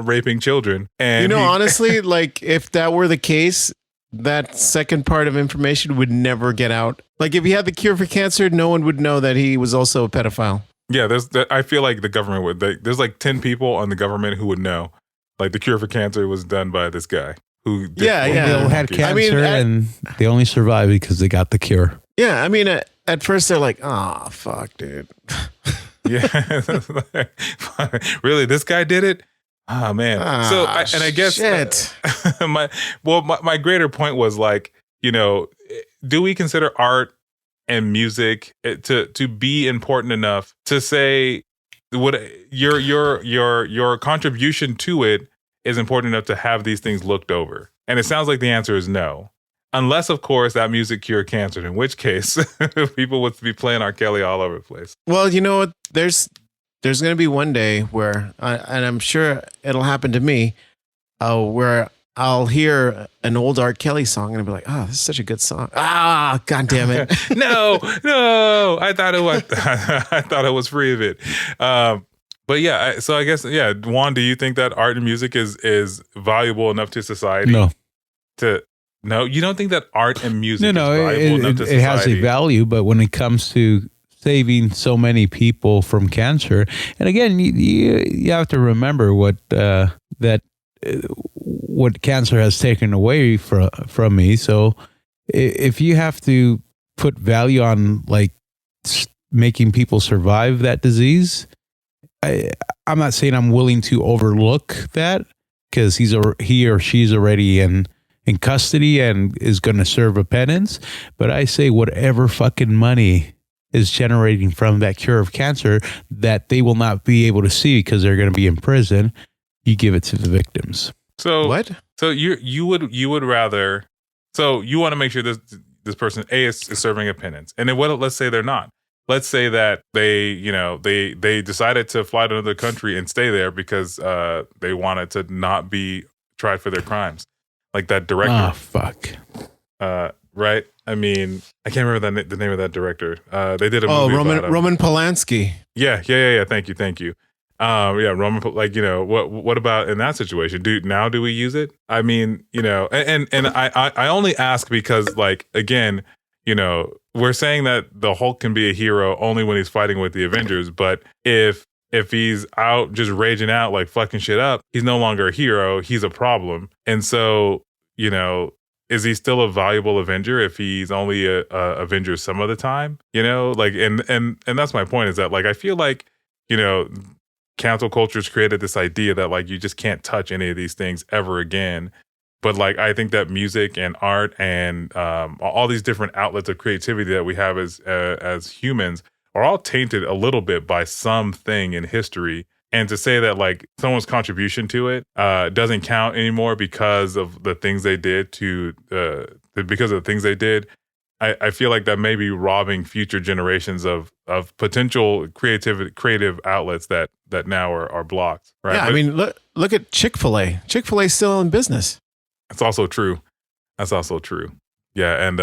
raping children. And honestly, like if that were the case, that second part of information would never get out. Like if he had the cure for cancer, no one would know that he was also a pedophile. Yeah, I feel like the government would. There's like 10 people on the government who would know. Like the cure for cancer was done by this guy who. They all had cancer and they only survived because they got the cure. Yeah, I mean, at first they're like, "Oh, fuck, dude." Yeah, really, this guy did it. Oh man. So I guess shit. My greater point was like, do we consider art and music to be important enough to say what your contribution to it is important enough to have these things looked over? And it sounds like the answer is no. Unless, of course, that music cured cancer, in which case people would be playing R. Kelly all over the place. Well, you know what? There's going to be one day where, and I'm sure it'll happen to me, where I'll hear an old R. Kelly song and I'll be like, "Oh, this is such a good song." Ah, God damn it! No, I thought it was free of it. But yeah, so I guess Juan, do you think that art and music is valuable enough to society? No, you don't think that art and music is valuable enough to society? It has a value, but when it comes to saving so many people from cancer, and again, you have to remember what cancer has taken away from me. So if you have to put value on like making people survive that disease, I'm not saying I'm willing to overlook that because he or she's already in custody and is going to serve a penance. But I say whatever fucking money is generating from that cure of cancer that they will not be able to see because they're going to be in prison, you give it to the victims. So what? So you would rather? So you want to make sure this person is serving a penance, and then let's say they're not. Let's say that they decided to fly to another country and stay there because they wanted to not be tried for their crimes. Like that director. Oh, fuck. Right? I mean, I can't remember the name of that director. They did a movie about him. Roman Polanski. Yeah. Thank you. Roman, what about in that situation? Do we use it? I mean, and I only ask because, like, again, we're saying that the Hulk can be a hero only when he's fighting with the Avengers, but if he's out just raging out, like fucking shit up, he's no longer a hero. He's a problem. And so, is he still a valuable Avenger if he's only a Avenger some of the time? Like, and that's my point is that, like, I feel like, cancel culture's created this idea that, like, you just can't touch any of these things ever again. But, like, I think that music and art and all these different outlets of creativity that we have as humans are all tainted a little bit by something in history. And to say that, like, someone's contribution to it doesn't count anymore because of the things they did I feel like that may be robbing future generations of potential creative outlets that now are blocked. Right? Yeah, I mean, look at Chick-fil-A. Chick-fil-A's still in business. That's also true. Yeah, and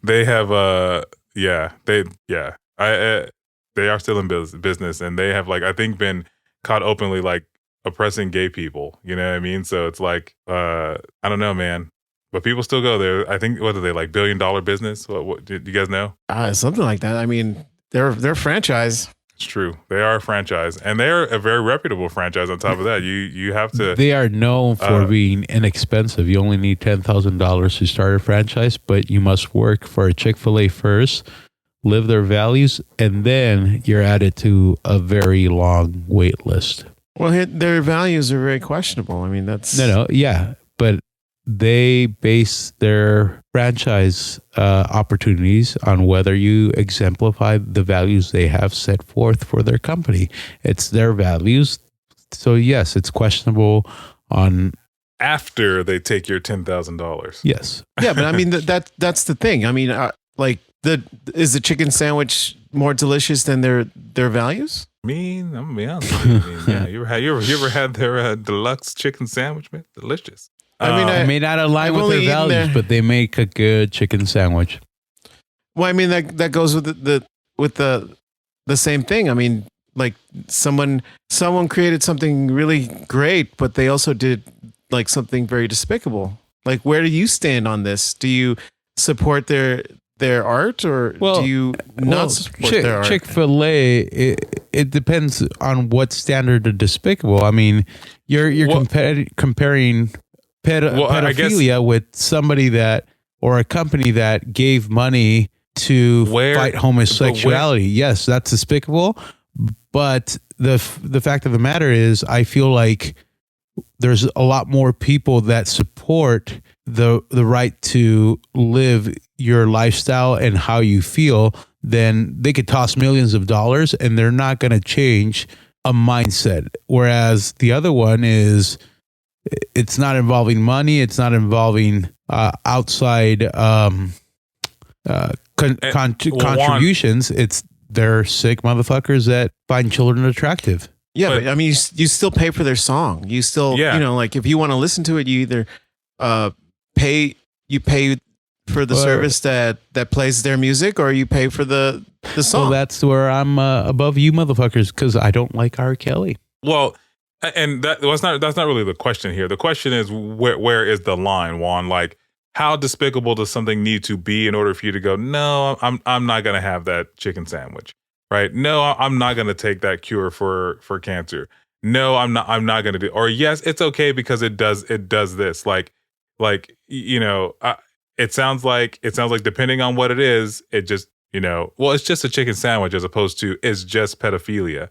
they have they are still in business, and they have, like, I think been caught openly, like, oppressing gay people. You know what I mean? So it's like, I don't know, man. But people still go there. I think, what are they, like, $1 billion business? What do you guys know? Something like that. I mean, they're a franchise. It's true. They are a franchise, and they're a very reputable franchise. On top of that, you have to. They are known for being inexpensive. You only need $10,000 to start a franchise, but you must work for a Chick-fil-A first, live their values, and then you're added to a very long wait list. Well, their values are very questionable. I mean, that's yeah, but they base their franchise opportunities on whether you exemplify the values they have set forth for their company. It's their values. So yes, it's questionable on after they take your $10,000. Yes. Yeah, but I mean that's the thing. I mean, is the chicken sandwich more delicious than their values? I mean, I'm gonna be honest with you. Yeah, you ever had their deluxe chicken sandwich, man? Delicious. I may not align with their values, but they make a good chicken sandwich. Well, I mean that goes with the the same thing. I mean, like someone created something really great, but they also did like something very despicable. Like, where do you stand on this? Do you support their art, or do you not support their art? Chick-fil-A, it depends on what standard of despicable. I mean, you're comparing pedophilia with somebody that, or a company that gave money to fight homosexuality. Yes, that's despicable. But the fact of the matter is, I feel like there's a lot more people that support the right to live your lifestyle and how you feel. Then they could toss millions of dollars and they're not going to change a mindset. Whereas the other one is, it's not involving money. It's not involving outside contributions. They're sick motherfuckers that find children attractive. Yeah, but I mean, you still pay for their song. You still, like if you want to listen to it, you either pay for the service that plays their music, or you pay for the song. Well, that's where I'm above you motherfuckers, because I don't like R. Kelly. Well, and that's not really the question here. The question is, where is the line, Juan? Like, how despicable does something need to be in order for you to go, no, I'm not going to have that chicken sandwich, right? No, I'm not going to take that cure for cancer. No, I'm not going to do. Or yes, it's okay because it does this. Like it sounds like depending on what it is, it just it's just a chicken sandwich as opposed to it's just pedophilia.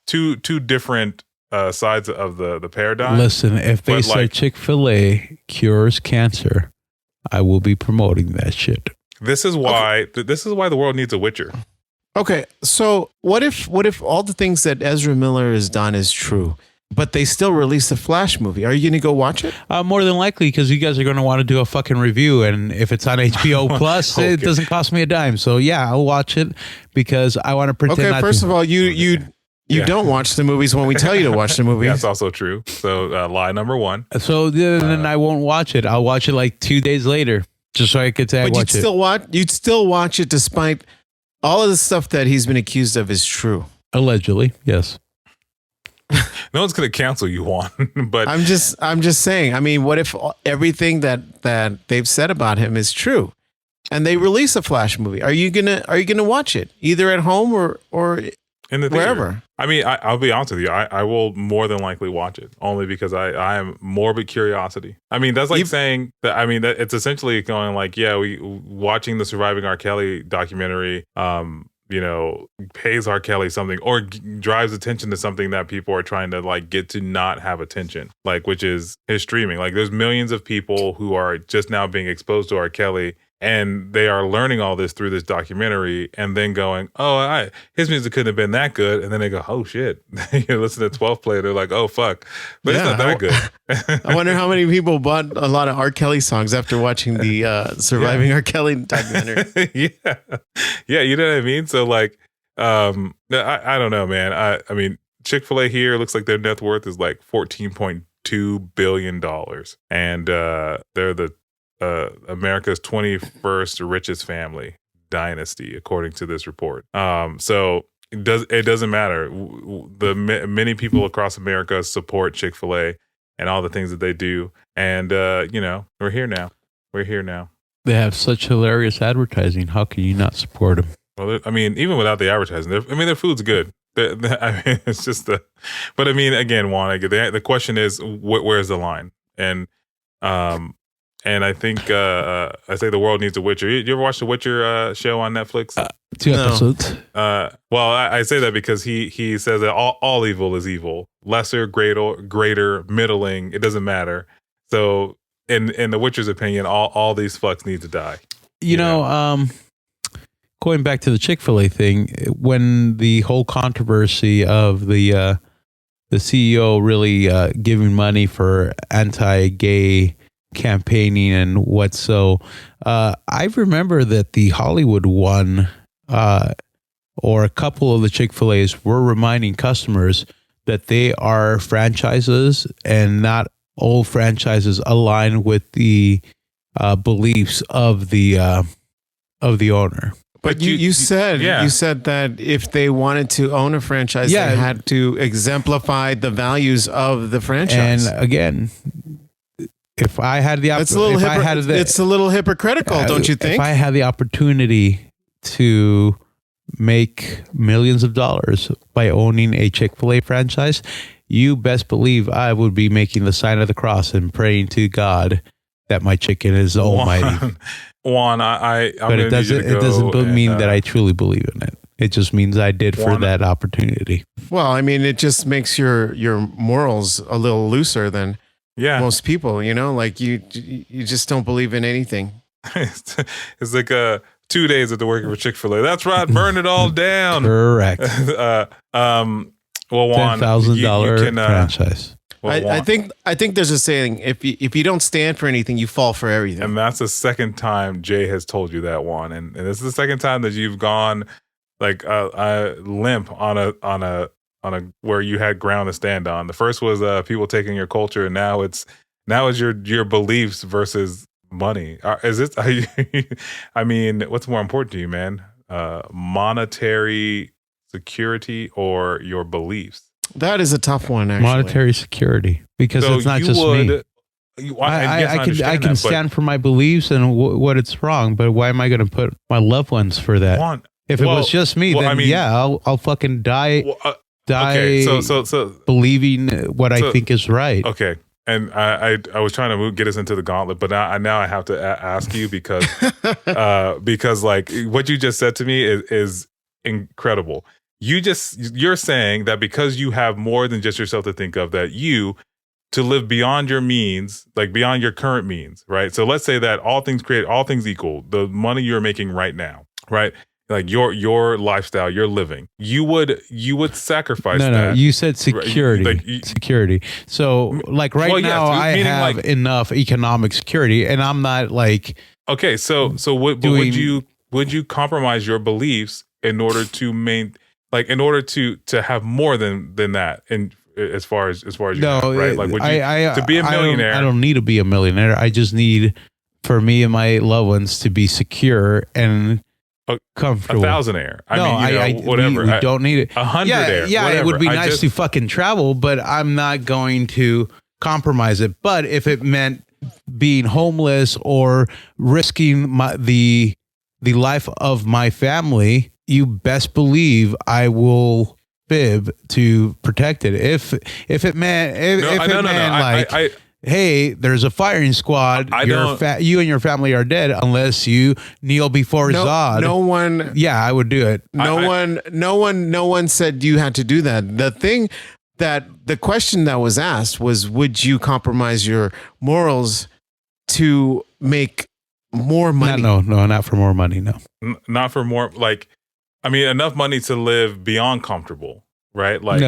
Two different sides of the paradigm. Listen, if they say Chick-fil-A cures cancer, I will be promoting that shit. This is why the world needs a Witcher. Okay, so what if all the things that Ezra Miller has done is true, but they still release the Flash movie? Are you going to go watch it? More than likely, because you guys are going to want to do a fucking review, and if it's on HBO Plus, okay, it doesn't cost me a dime. So yeah, I'll watch it because I want to pretend. Okay, first of all, you don't watch the movies when we tell you to watch the movies. That's also true. So lie number one. So then I won't watch it. I'll watch it like 2 days later, just so I could say I watch it. You'd still watch it despite all of the stuff that he's been accused of is true. Allegedly, yes. No one's going to cancel you, Juan. But I'm just saying. I mean, what if everything that they've said about him is true, and they release a Flash movie? Are you gonna watch it either at home or in the theater? Wherever? I mean, I'll be honest with you. I will more than likely watch it, only because I am morbid curiosity. I mean, that's like saying that. I mean, that it's essentially going like, yeah, we watching the Surviving R. Kelly documentary. Pays R. Kelly something or drives attention to something that people are trying to like get to not have attention, like, which is his streaming. Like, there's millions of people who are just now being exposed to R. Kelly, and they are learning all this through this documentary, and then going, oh, his music couldn't have been that good. And then they go, oh shit. You listen to 12 play, they're like, oh fuck, but it's not that good. I wonder how many people bought a lot of R. Kelly songs after watching the Surviving R. Kelly documentary. Yeah, you know what I mean? So like, I don't know, man. I mean, Chick-fil-A here looks like their net worth is like $14.2 billion. And they're the America's 21st richest family dynasty, according to this report. So it doesn't matter. Many people across America support Chick-fil-A and all the things that they do. And, we're here now. They have such hilarious advertising. How can you not support them? Well, I mean, even without the advertising, their food's good. I mean, it's just but I mean, again, Juan, the question is, where's the line? And I think I say the world needs a Witcher. You ever watch the Witcher show on Netflix? 2 episodes. Well, I say that because he says that all evil is evil, lesser, greater, middling. It doesn't matter. So in the Witcher's opinion, all these fucks need to die. You know, going back to the Chick-fil-A thing, when the whole controversy of the CEO really giving money for anti-gay campaigning and what so, I remember that the Hollywood one or a couple of the Chick-fil-A's were reminding customers that they are franchises and not all franchises align with the beliefs of the owner. But you said that if they wanted to own a franchise, they had to exemplify the values of the franchise. And again, if I had the opportunity, it's a little hypocritical, don't you think? If I had the opportunity to make millions of dollars by owning a Chick-fil-A franchise, you best believe I would be making the sign of the cross and praying to God that my chicken is almighty. Juan, but it doesn't mean that I truly believe in it. It just means I did for that opportunity. Well, I mean, it just makes your morals a little looser than most people. You know, like you just don't believe in anything. It's like 2 days after working for Chick-fil-A. That's right, burn it all down. Correct. Well, Juan, $10,000 franchise. Well, I think there's a saying: if you don't stand for anything, you fall for everything. And that's the second time Jay has told you that, Juan, and this is the second time that you've gone like limp on a where you had ground to stand on. The first was people taking your culture, and now it's your beliefs versus money. Is it? I mean, what's more important to you, man? Monetary security or your beliefs? That is a tough one, actually. Monetary security, because it's not just me. I can stand for my beliefs and what it's wrong, but why am I going to put my loved ones for that? If it was just me, then I'll fucking die. Okay, so believing what I think is right. Okay, and I was trying to get us into the gauntlet, but now I have to ask you because like what you just said to me is incredible. You're saying that because you have more than just yourself to think of, that you to live beyond your means, like beyond your current means, right? So let's say that all things equal, the money you're making right now, right? Like your lifestyle, your living, you would sacrifice that. No, you said security. Right? Security. So like now I have enough economic security, and I'm not like okay. So would you compromise your beliefs in order to in order to have more than that, and as far as you have, right? Like, would you to be a millionaire? I don't need to be a millionaire. I just need for me and my loved ones to be secure and comfortable. A thousandaire. Whatever. We don't need it. 100aire. Yeah, whatever. It would be nice to fucking travel, but I'm not going to compromise it. But if it meant being homeless or risking the life of my family, you best believe I will fib to protect it. If it meant hey, there's a firing squad. You and your family are dead unless you kneel before Zod. No one. Yeah, I would do it. No one said you had to do that. The question that was asked was, would you compromise your morals to make more money? No, not for more money. No, not for more. Like, I mean, enough money to live beyond comfortable, right? Like,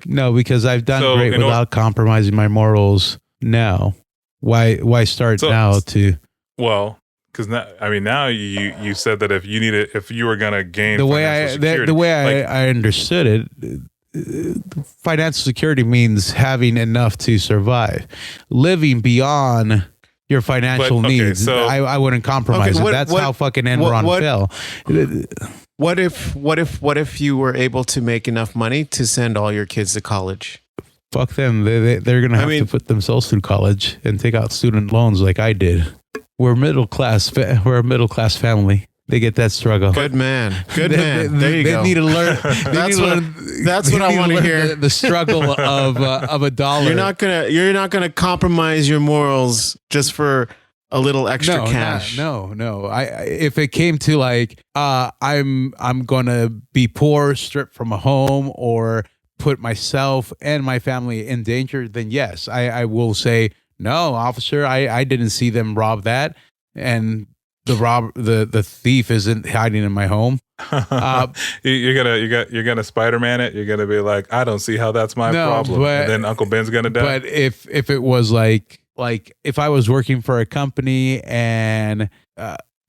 no, because I've done great without compromising my morals. Now, why start now to? Well, because now you said that if you were gonna gain the way I understood it, financial security means having enough to survive, living beyond your financial needs. So I wouldn't compromise it. That's how fucking Enron fell. What if you were able to make enough money to send all your kids to college? Fuck them. They're gonna have to put themselves through college and take out student loans like I did. We're middle class. We're a middle class family. They get that struggle. Good man. There you go. They need to learn. That's what I want to hear. The struggle of a dollar. You're not gonna compromise your morals just for a little extra cash. No. If it came to like, I'm gonna be poor, stripped from a home, or put myself and my family in danger, then yes, I will say no, officer. I didn't see them rob that, and the thief isn't hiding in my home. You're gonna Spider-Man it. You're gonna be like, I don't see how that's my problem. And then Uncle Ben's gonna die. But if it was like if I was working for a company and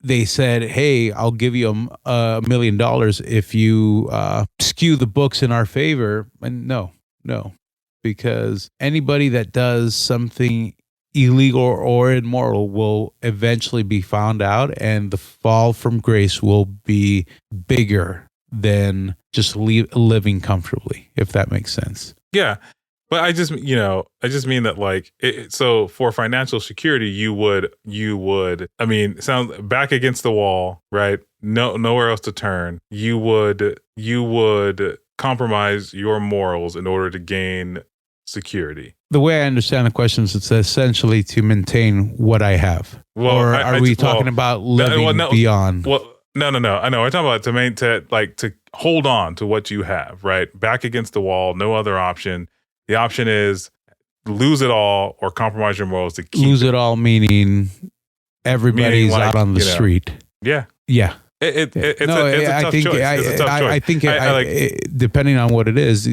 they said, hey, I'll give you $1 million if you skew the books in our favor, and no, because anybody that does something illegal or immoral will eventually be found out, and the fall from grace will be bigger than just living comfortably, if that makes sense. Yeah. But I just mean that like, so for financial security, you would, sounds back against the wall, right? Nowhere else to turn. You would compromise your morals in order to gain security. The way I understand the question is it's essentially to maintain what I have. Well, or are we talking about living beyond? Well, no. I know. We're talking about to hold on to what you have, right? Back against the wall, no other option. The option is lose it all or compromise your morals to keep lose it all, meaning everybody's out on the street. Yeah. Yeah. It's a tough choice. It's a tough choice. I think depending on what it is,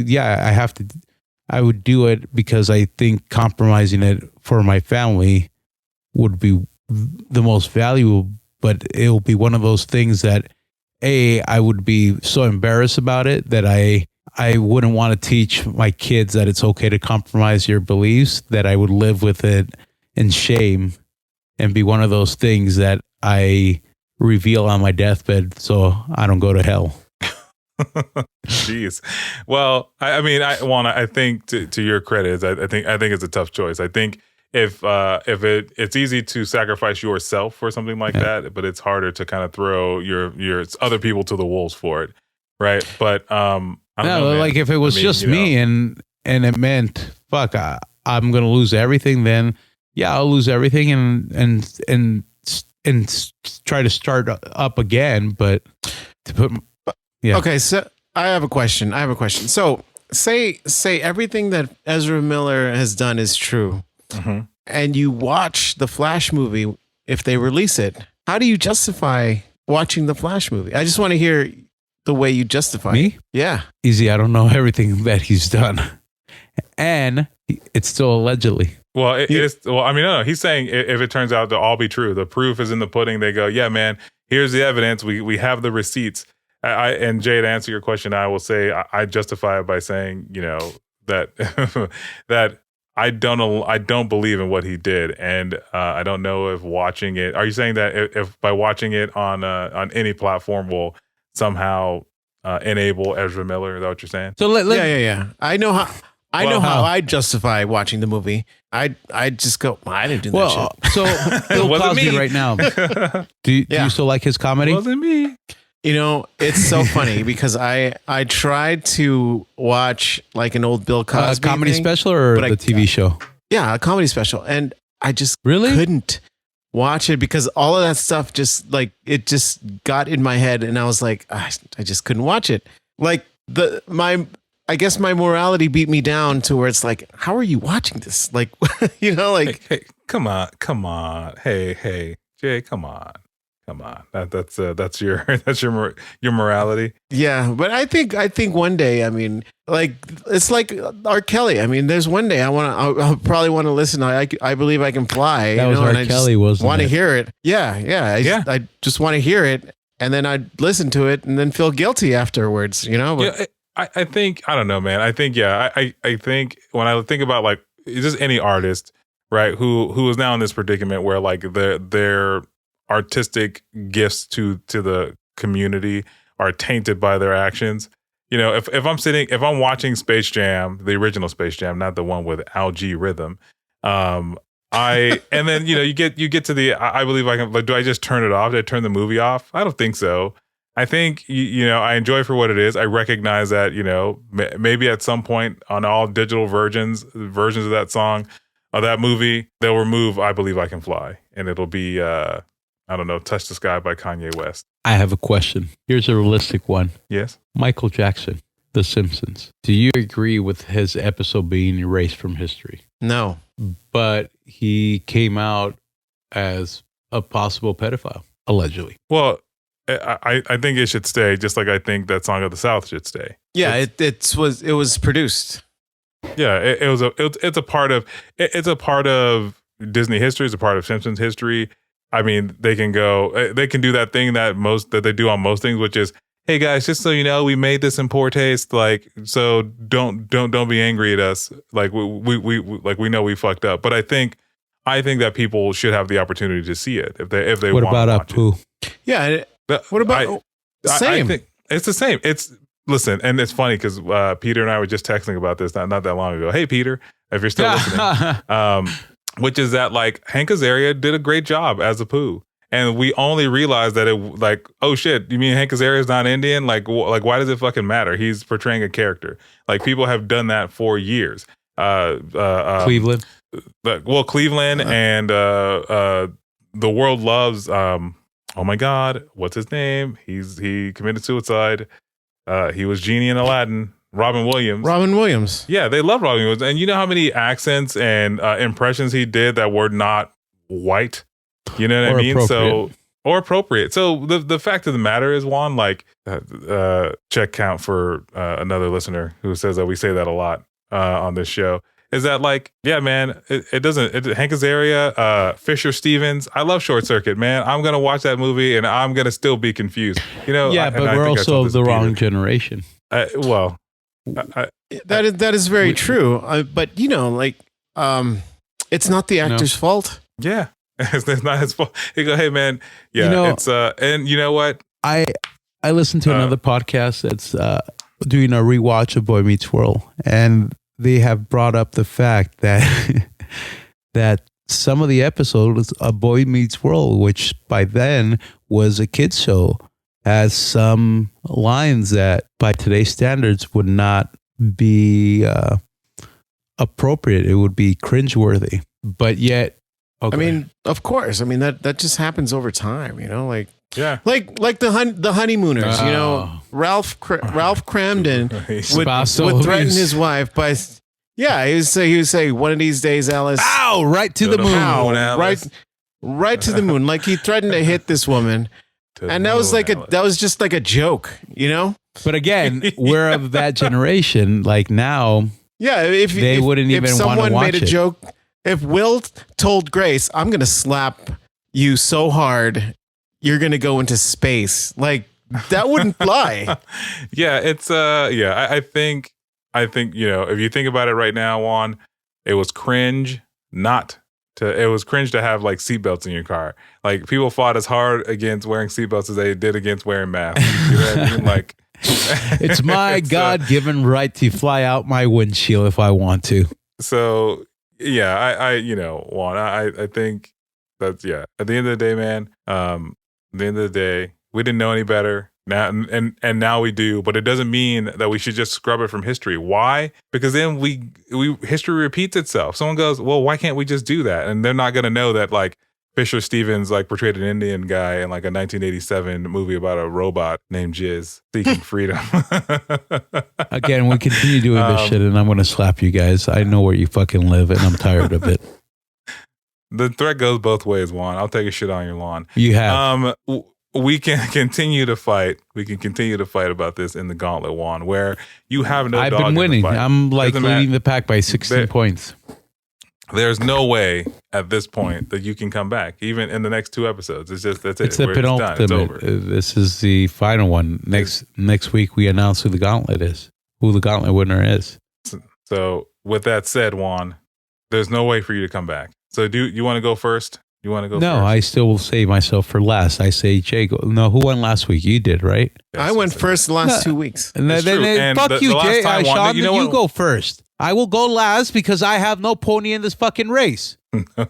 I would do it because I think compromising it for my family would be the most valuable, but it will be one of those things that I would be so embarrassed about it that I wouldn't want to teach my kids that it's okay to compromise your beliefs, that I would live with it in shame and be one of those things that I reveal on my deathbed so I don't go to hell. Jeez. Well, I think to your credit, I think it's a tough choice. I think if it's easy to sacrifice yourself for something like that, but it's harder to kind of throw your other people to the wolves for it, right? But I don't know, like if it was just me and it meant I'm gonna lose everything, then I'll lose everything and try to start up again. But to put Okay, so I have a question. So say everything that Ezra Miller has done is true, and you watch the Flash movie. If they release it, how do you justify watching the Flash movie? I just want to hear the way you justify me. It. Yeah, easy. I don't know everything that he's done, and it's still allegedly. Well, it is. Well, I mean, no. He's saying if it turns out to all be true, the proof is in the pudding. They go, yeah, man. Here's the evidence. We have the receipts. And Jay, to answer your question, I will say I justify it by saying, that that I don't believe in what he did, and I don't know if watching it. Are you saying that if by watching it on any platform will somehow enable Ezra Miller? Is that what you're saying? So yeah. I know how. I justify watching the movie. I just go, I didn't do that shit. So Bill Cosby right now. Do you still like his comedy? Wasn't me. It's so funny because I tried to watch like an old Bill Cosby comedy thing, special or the TV show? Yeah, a comedy special, and I just really couldn't watch it because all of that stuff just got in my head, and I was like, I just couldn't watch it. Like I guess my morality beat me down to where it's like, how are you watching this? Like, hey, come on. Hey, Jay, come on. That's your morality. Yeah, but I think one day, I mean, like it's like R. Kelly. I mean, there's one day I'll probably want to listen. I Believe I Can Fly. That was R. Kelly, wasn't it? Want to hear it? Yeah. I just want to hear it, and then I'd listen to it, and then feel guilty afterwards. But, I think I don't know, man. I think I think when I think about like just any artist, right, who is now in this predicament where like their artistic gifts to the community are tainted by their actions. If I'm watching Space Jam, the original Space Jam, not the one with algae rhythm, and then you get to the I Believe I Can. Like, do I just turn it off? Do I turn the movie off? I don't think so. I think I enjoy it for what it is. I recognize that maybe at some point on all digital versions of that song or that movie, they'll remove I Believe I Can Fly, and it'll be I don't know, Touch the Sky by Kanye West. I have a question. Here's a realistic one. Yes. Michael Jackson, The Simpsons. Do you agree with his episode being erased from history? No. But he came out as a possible pedophile, allegedly. Well, I think it should stay, just like I think that Song of the South should stay. Yeah, it was produced. Yeah, it's a part of Disney history. It's a part of Simpsons history. I mean, they can do that thing that they do on most things, which is, hey guys, just so you know, we made this in poor taste. Like, so don't be angry at us. Like we know we fucked up. But I think I think that people should have the opportunity to see it if they What want about to watch Apu? Yeah. What about same? I think it's the same. Listen, and it's funny because Peter and I were just texting about this not that long ago. Hey, Peter, if you're still listening, which is that like Hank Azaria did a great job as Apu. And we only realized that it like, oh shit, you mean Hank Azaria is not Indian? Like why does it fucking matter? He's portraying a character. Like people have done that for years. Cleveland. Cleveland and the world loves. Oh my God, what's his name? He committed suicide. He was Genie in Aladdin. Robin Williams. Yeah, they love Robin Williams. And you know how many accents and impressions he did that were not white? You know what I mean? Or appropriate. So the fact of the matter is, Juan, like, check count for another listener who says that we say that a lot on this show, is that like, yeah, man, it doesn't, Hank Azaria, Fisher Stevens, I love Short Circuit, man. I'm going to watch that movie and I'm going to still be confused. You know? Yeah, but we're also the wrong generation. That is very true. But, you know, like, it's not the actor's fault. Yeah. It's not his fault. He go, hey man, yeah, you know, it's and you know what? I listened to another podcast that's doing a rewatch of Boy Meets World, and they have brought up the fact that that some of the episodes of Boy Meets World, which by then was a kids show, has some lines that by today's standards would not be appropriate. It would be cringeworthy, but yet. Okay. I mean, of course. I mean that just happens over time, you know. Like yeah, like the honeymooners. You know, Ralph Cramden would threaten his wife by he would say one of these days, Alice, ow, right to the moon, right to the moon. Like he threatened to hit this woman, and that was just like a joke, you know. But again, we're of that generation. Like now, yeah, if wouldn't even want to watch it. If someone made a joke. If Will told Grace, I'm going to slap you so hard, you're going to go into space. Like, that wouldn't fly. Yeah, it's, I think, you know, if you think about it right now, Juan, it was cringe it was cringe to have like seatbelts in your car. Like, people fought as hard against wearing seatbelts as they did against wearing masks. You know what I mean? Like, it's my God-given right to fly out my windshield if I want to. So, yeah, I you know, Juan, I think that's, yeah. At the end of the day, man, at the end of the day, we didn't know any better. Now and now we do, but it doesn't mean that we should just scrub it from history. Why? Because then history repeats itself. Someone goes, well, why can't we just do that? And they're not gonna know that like Fisher Stevens like portrayed an Indian guy in like a 1987 movie about a robot named Jizz seeking freedom. Again, we continue doing this shit and I'm going to slap you guys. I know where you fucking live and I'm tired of it. The threat goes both ways, Juan. I'll take a shit on your lawn. You have. We can continue to fight. We can continue to fight about this in the gauntlet, Juan, where you have no I've dog been winning. In the fight. I'm like leading the pack by 16 points. There's no way at this point that you can come back, even in the next 2 episodes. It's just that's it. It's the penultimate. It's over. This is the final one. Next week we announce who the gauntlet winner is. So with that said, Juan, there's no way for you to come back. So do you want to go first? You want to go? No, first? I still will save myself for last. I say Jay. No, who won last week? You did, right? Yes, I went first the last 2 weeks. And then fuck you, Jay. Sean, you go first. I will go last because I have no pony in this fucking race. No.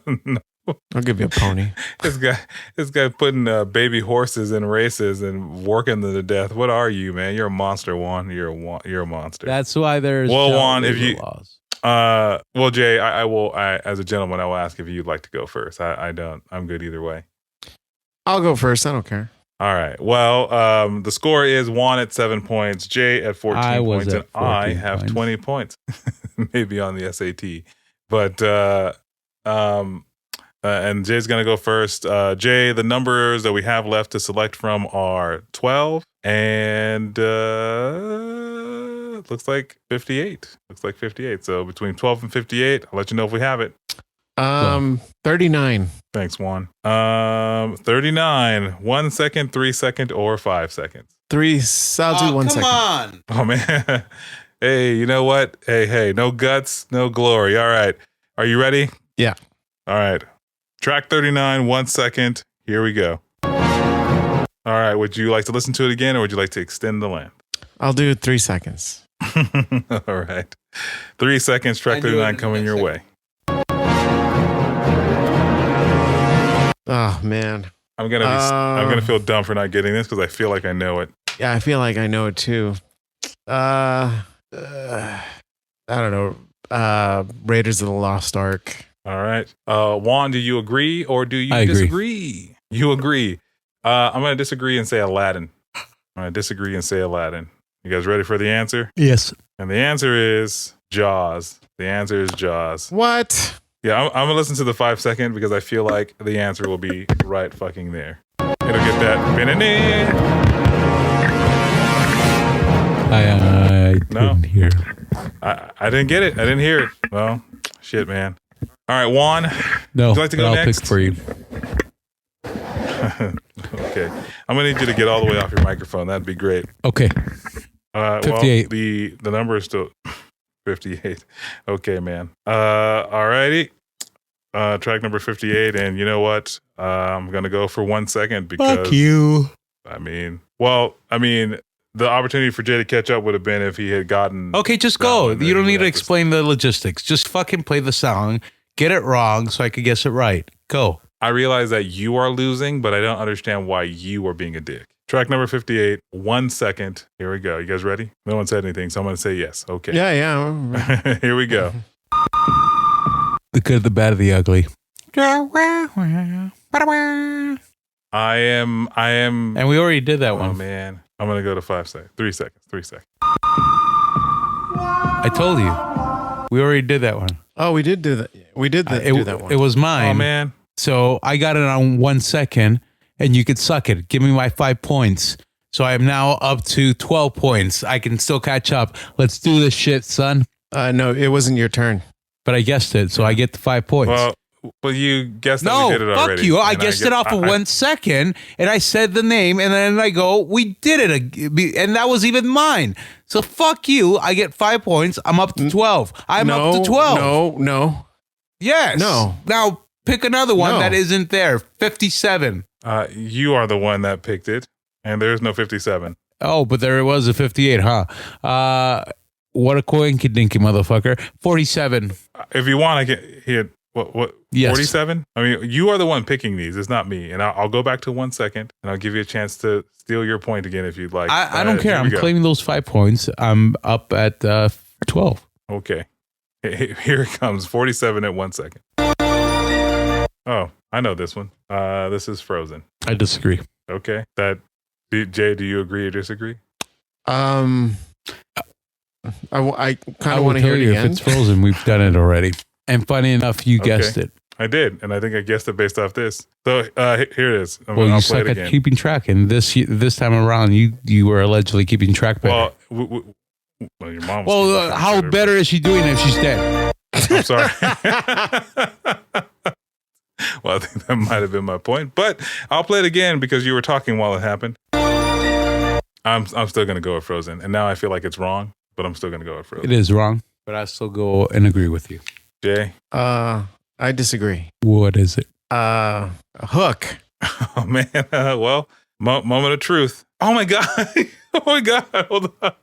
I'll give you a pony. This guy putting baby horses in races and working them to death. What are you, man? You're a monster, Juan. You're a monster. That's why there's Juan, if you laws. Well, Jay, I will as a gentleman, I will ask if you'd like to go first. I don't. I'm good either way. I'll go first. I don't care. All right. Well, the score is Juan at 7 points, Jay at 14 points, and I have 20 points. Maybe on the SAT, but and Jay's gonna go first. Jay, the numbers that we have left to select from are 12 and looks like 58. Looks like 58. So between 12 and 58, I'll let you know if we have it. 39. Thanks, Juan. 39. 1 second, 3 second, or 5 seconds. 3. I'll do 1 second. Come on. Oh man. Hey, you know what? Hey, no guts, no glory. All right. Are you ready? Yeah. All right. Track 39, 1 second. Here we go. All right. Would you like to listen to it again or would you like to extend the length? I'll do 3 seconds. All right. 3 seconds, track 39 coming your way. Oh, man. I'm gonna feel dumb for not getting this because I feel like I know it. Yeah, I feel like I know it too. I don't know. Raiders of the Lost Ark. All right. Juan, do you agree or do you I agree. disagree? You agree. I'm going to disagree and say Aladdin. You guys ready for the answer? Yes. And the answer is Jaws. The answer is Jaws. What? Yeah, I'm going to listen to the 5 second because I feel like the answer will be right fucking there. It'll get that. I No. didn't hear. I didn't get it. I didn't hear it. Well, shit, man. All right, Juan. No, Would you like to go I'll next? pick for you. Okay. I'm going to need you to get all the way off your microphone. That'd be great. Okay. 58. Well, the number is still 58. Okay, man. All righty. Track number 58. And you know what? I'm going to go for 1 second because... Fuck you. I mean, the opportunity for Jay to catch up would have been if he had gotten... Okay, just go. You don't need to explain the logistics. Just fucking play the song. Get it wrong so I could guess it right. Go. I realize that you are losing, but I don't understand why you are being a dick. Track number 58, 1 second. Here we go. You guys ready? No one said anything, so I'm going to say yes. Okay. Yeah. Here we go. The good, the bad, the ugly. I am. And we already did that Oh, one. man. I'm going to go to 5 seconds. 3 seconds. 3 seconds. I told you. We already did that one. Oh, we did do that. We did do that one. It was mine. Oh, man. So I got it on 1 second, and you could suck it. Give me my 5 points. So I am now up to 12 points. I can still catch up. Let's do this shit, son. No, it wasn't your turn. But I guessed it, so I get the 5 points. Well, you guessed that we did it already. Fuck you. I guessed it off of 1 second, and I said the name, and then I go, we did it. And that was even mine. So fuck you. I get 5 points. I'm up to 12. I'm up to 12. No. Yes. No. Now pick another one that isn't there. 57. You are the one that picked it, and there's no 57. Oh, but there was a 58, huh? What a coinkydinky motherfucker. 47. If you want, I can hit what? Yes. 47? I mean, you are the one picking these. It's not me. And I'll go back to 1 second, and I'll give you a chance to steal your point again if you'd like. I don't care. I'm claiming those 5 points. I'm up at 12. Okay. Here it comes. 47 at 1 second. Oh, I know this one. This is Frozen. I disagree. Okay. Jay, do you agree or disagree? I kind of want to hear it again. If it's Frozen, we've done it already. And funny enough, you guessed it. I did, and I think I guessed it based off this. So here it is. You suck at keeping track, and this time around, you were allegedly keeping track better. Well, your mom was. Well, how better is she doing if she's dead? I'm sorry. Well, I think that might have been my point, but I'll play it again because you were talking while it happened. I'm still going to go with Frozen, and now I feel like it's wrong, but I'm still going to go with Frozen. It is wrong, but I still go and agree with you. Jay? I disagree. What is it? Hook. Oh, man. Well, moment of truth. Oh, my God. Oh, my God. Hold on.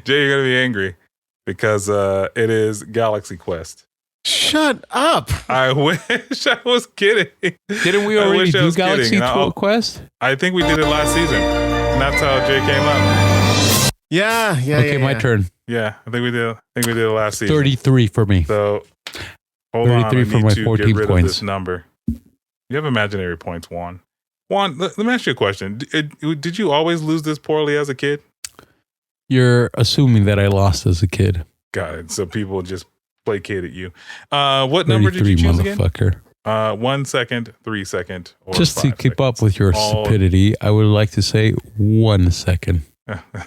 Jay, you're going to be angry because it is Galaxy Quest. Shut up. I wish I was kidding. Didn't we already do Galaxy Quest? I think we did it last season. And that's how Jay came up. Yeah. Okay, my turn. Yeah, I think we did it last season. 33 for me. So hold on, I need for my to 14 get rid points. of this number. You have imaginary points, Juan. Juan, let me ask you a question. Did you always lose this poorly as a kid? You're assuming that I lost as a kid. Got it. So people just placated you. What number did you choose motherfucker. again? 1 second, 3 second, or just to 5 keep seconds. up with your stupidity, I would like to say 1 second.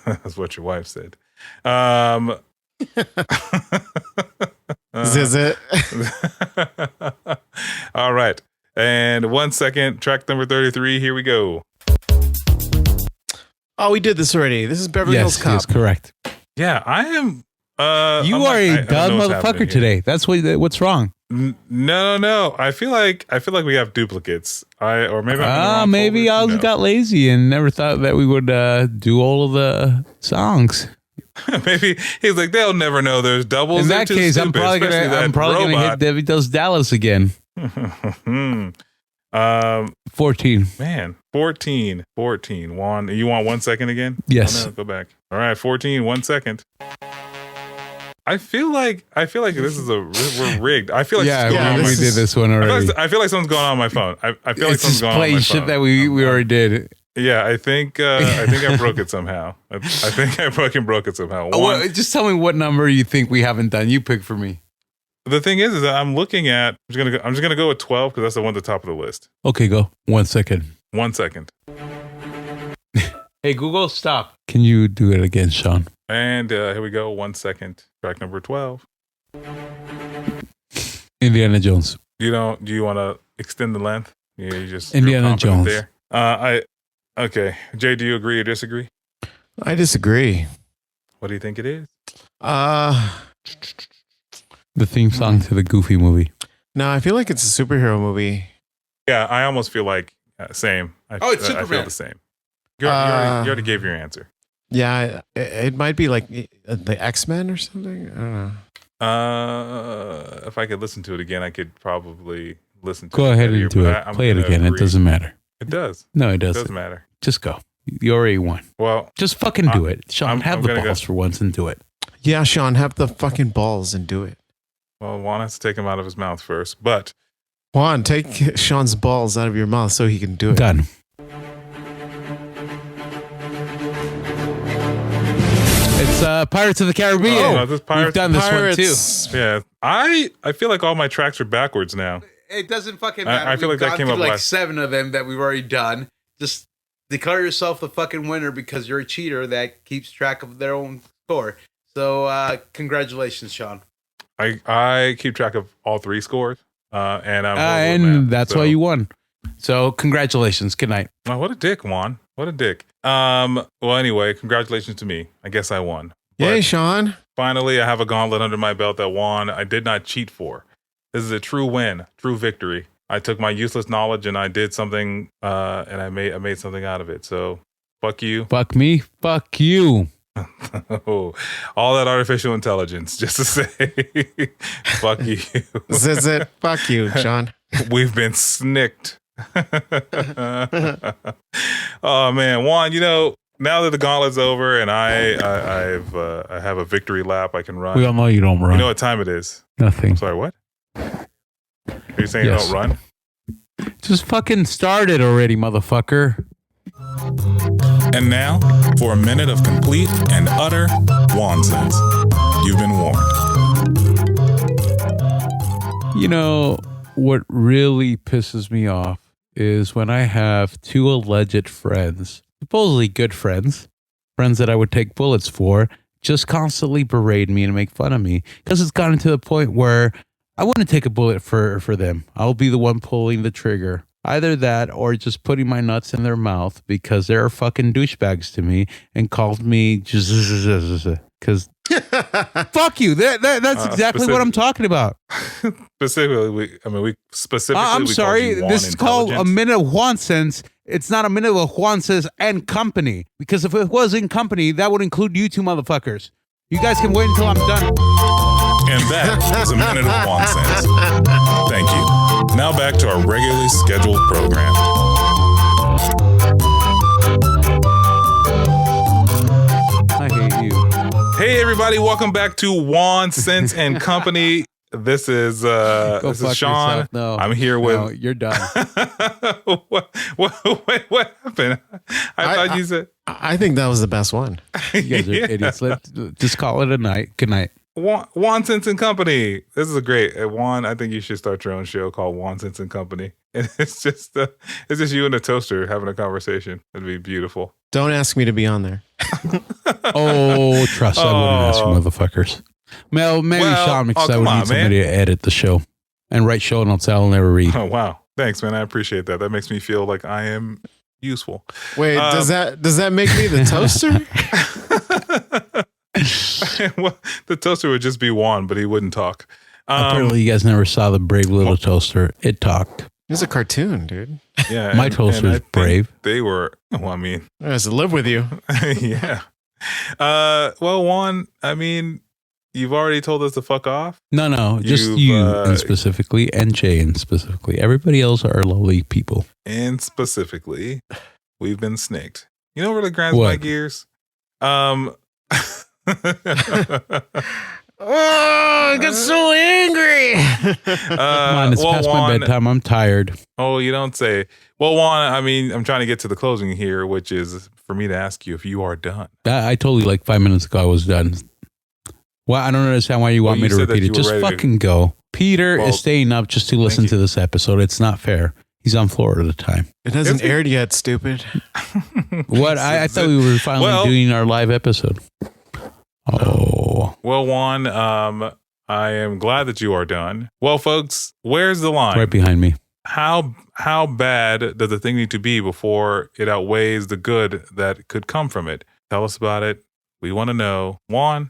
That's what your wife said. Is it? All right. And 1 second, track number 33. Here we go. Oh, we did this already. This is Beverly Hills Cop. Yes, correct. Yeah, I am. You are a dumb motherfucker today. That's what's wrong. No. I feel like we have duplicates. Maybe maybe I got lazy and never thought that we would do all of the songs. Maybe he's like, they'll never know there's doubles. In that case, I'm probably gonna hit Debbie Does Dallas again. 14. Man, 14. Juan, you want 1 second again? Yes. Oh, no, go back. All right, 14. 1 second. I feel like this is we're rigged. I feel like we did this one already. I feel like something's going on my phone. I feel like something's going on my phone. Shit that we already did. Yeah, I think I broke it somehow. I think I fucking broke it somehow. Just tell me what number you think we haven't done. You pick for me. The thing is that I'm looking at. I'm just gonna go with 12 because that's the one at the top of the list. Okay, go. 1 second. 1 second. Hey Google, stop. Can you do it again, Sean? And here we go. 1 second. Track number 12. Indiana Jones. Do you want to extend the length? Yeah, you just Indiana Jones. There. Okay. Jay, do you agree or disagree? I disagree. What do you think it is? The theme song to the Goofy movie. No, I feel like it's a superhero movie. Yeah, I almost feel like same. It's Superman. I feel the same. You already gave your answer. Yeah, it might be like the X-Men or something. I don't know. If I could listen to it again, I could probably listen to it. Go ahead and do it. Play it again. Agree. It doesn't matter. It does. No, it doesn't. It doesn't matter. Just go. You already won. Well, just fucking do it. Sean, have the balls for once and do it. Yeah, Sean, have the fucking balls and do it. Well, Juan has to take him out of his mouth first, but Juan, take Sean's balls out of your mouth so he can do it. Done. It's Pirates of the Caribbean. Oh, We've done this one too. Yeah, I feel like all my tracks are backwards now. It doesn't fucking matter. I feel like that came up like last. 7 of them that we've already done. Just declare yourself the fucking winner because you're a cheater that keeps track of their own score. So congratulations, Sean. I keep track of all 3 scores, and that's why you won. So congratulations. Good night. Oh, what a dick, Juan. What a dick. Well, anyway, congratulations to me. I guess I won. Yay, Sean. Finally, I have a gauntlet under my belt that won. I did not cheat for. This is a true win, true victory. I took my useless knowledge and I did something, and I made something out of it. So, fuck you. Fuck me. Fuck you. Oh, all that artificial intelligence, just to say, fuck you. Zit. Fuck you, Sean. We've been snicked. Oh man, Juan, now that the gauntlet's over and I have a victory lap I can run. We all know you don't run. You know what time it is? Nothing. I'm sorry, what? Are you saying you don't run? Just fucking start it already, motherfucker. And now, for a minute of complete and utter nonsense. You've been warned. What really pisses me off is when I have 2 alleged friends, supposedly good friends that I would take bullets for, just constantly berate me and make fun of me. Because it's gotten to the point where I wouldn't take a bullet for them. I'll be the one pulling the trigger. Either that or just putting my nuts in their mouth because they're fucking douchebags to me and called me because fuck you. That's exactly what I'm talking about. Specifically, we specifically. I'm sorry. This is called a minute of Juan sense. It's not a minute of Juan says and company, because if it was in company, that would include you 2 motherfuckers. You guys can wait until I'm done. And that is a minute of Juan sense. Thank you. Now back to our regularly scheduled program. I hate you. Hey everybody, welcome back to Juan Sense and Company. This is Sean. Yourself. No, I'm here with. No, you're done. What happened? I thought you said. I think that was the best one. You guys are idiots. Let's just call it a night. Good night. Juan Sense and Company. This is a great Juan. I think you should start your own show called Juan Sense and Company. And it's just you and a toaster having a conversation. It'd be beautiful. Don't ask me to be on there. Oh, trust. I wouldn't ask you motherfuckers. Maybe Sean, because I would need somebody to edit the show and write show notes I'll never read. Oh wow, thanks, man. I appreciate that. That makes me feel like I am useful. Wait, does that make me the toaster? Well, the toaster would just be Juan, but he wouldn't talk. Apparently, you guys never saw the Brave Little Toaster. It talked. It was a cartoon, dude. Yeah, My toaster is brave. They were. Well, I mean, I has to live with you. yeah. Well, Juan, I mean, you've already told us to fuck off. No, just you and specifically, and Jay and specifically. Everybody else are lovely people. And specifically, we've been snaked. You know what really grinds my gears? Oh, I got so angry. Come on, it's past my bedtime. I'm tired. Oh, you don't say. Well, Juan, I mean, I'm trying to get to the closing here, which is for me to ask you if you are done. I told you like 5 minutes ago I was done. Well, I don't understand why you want me to repeat it. Just fucking go. Peter is staying up just to listen to this episode. It's not fair. He's on Florida at the time. It hasn't aired yet, stupid. What? I thought we were finally doing our live episode. Oh. Well, Juan, I am glad that you are done. Well, folks, where's the line? Right behind me. How bad does the thing need to be before it outweighs the good that could come from it? Tell us about it. We want to know. Juan,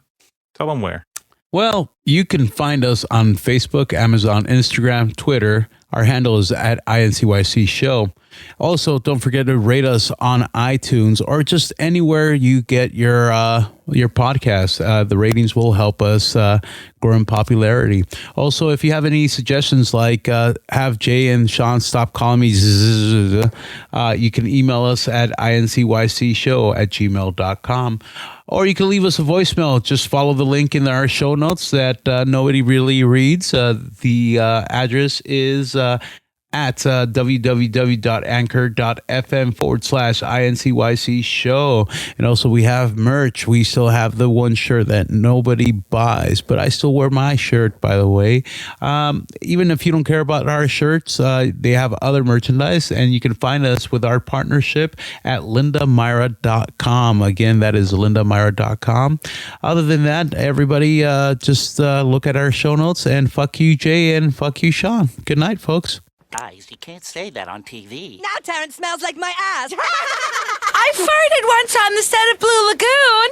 tell them where. Well, you can find us on Facebook, Amazon, Instagram, Twitter. Our handle is at INCYCSHOW. Also, don't forget to rate us on iTunes or just anywhere you get your podcast. The ratings will help us grow in popularity. Also, if you have any suggestions like have Jay and Sean stop calling me, you can email us at INCYCShow@gmail.com. Or you can leave us a voicemail. Just follow the link in our show notes that nobody really reads. The address is at www.anchor.fm/INCYC show. And also we have merch. We still have the one shirt that nobody buys, but I still wear my shirt, by the way. Even if you don't care about our shirts, they have other merchandise, and you can find us with our partnership at lindamyra.com. Again, that is lindamyra.com. Other than that, everybody just look at our show notes, and fuck you, Jay, and fuck you, Sean. Good night, folks. Guys, you can't say that on TV. Now Terrence smells like my ass. I farted once on the set of Blue Lagoon.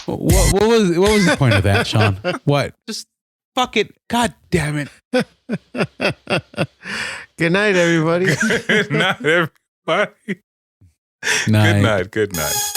What was the point of that, Sean? What? Just fuck it. God damn it. Good night, everybody. Good night, everybody. Night. Good night.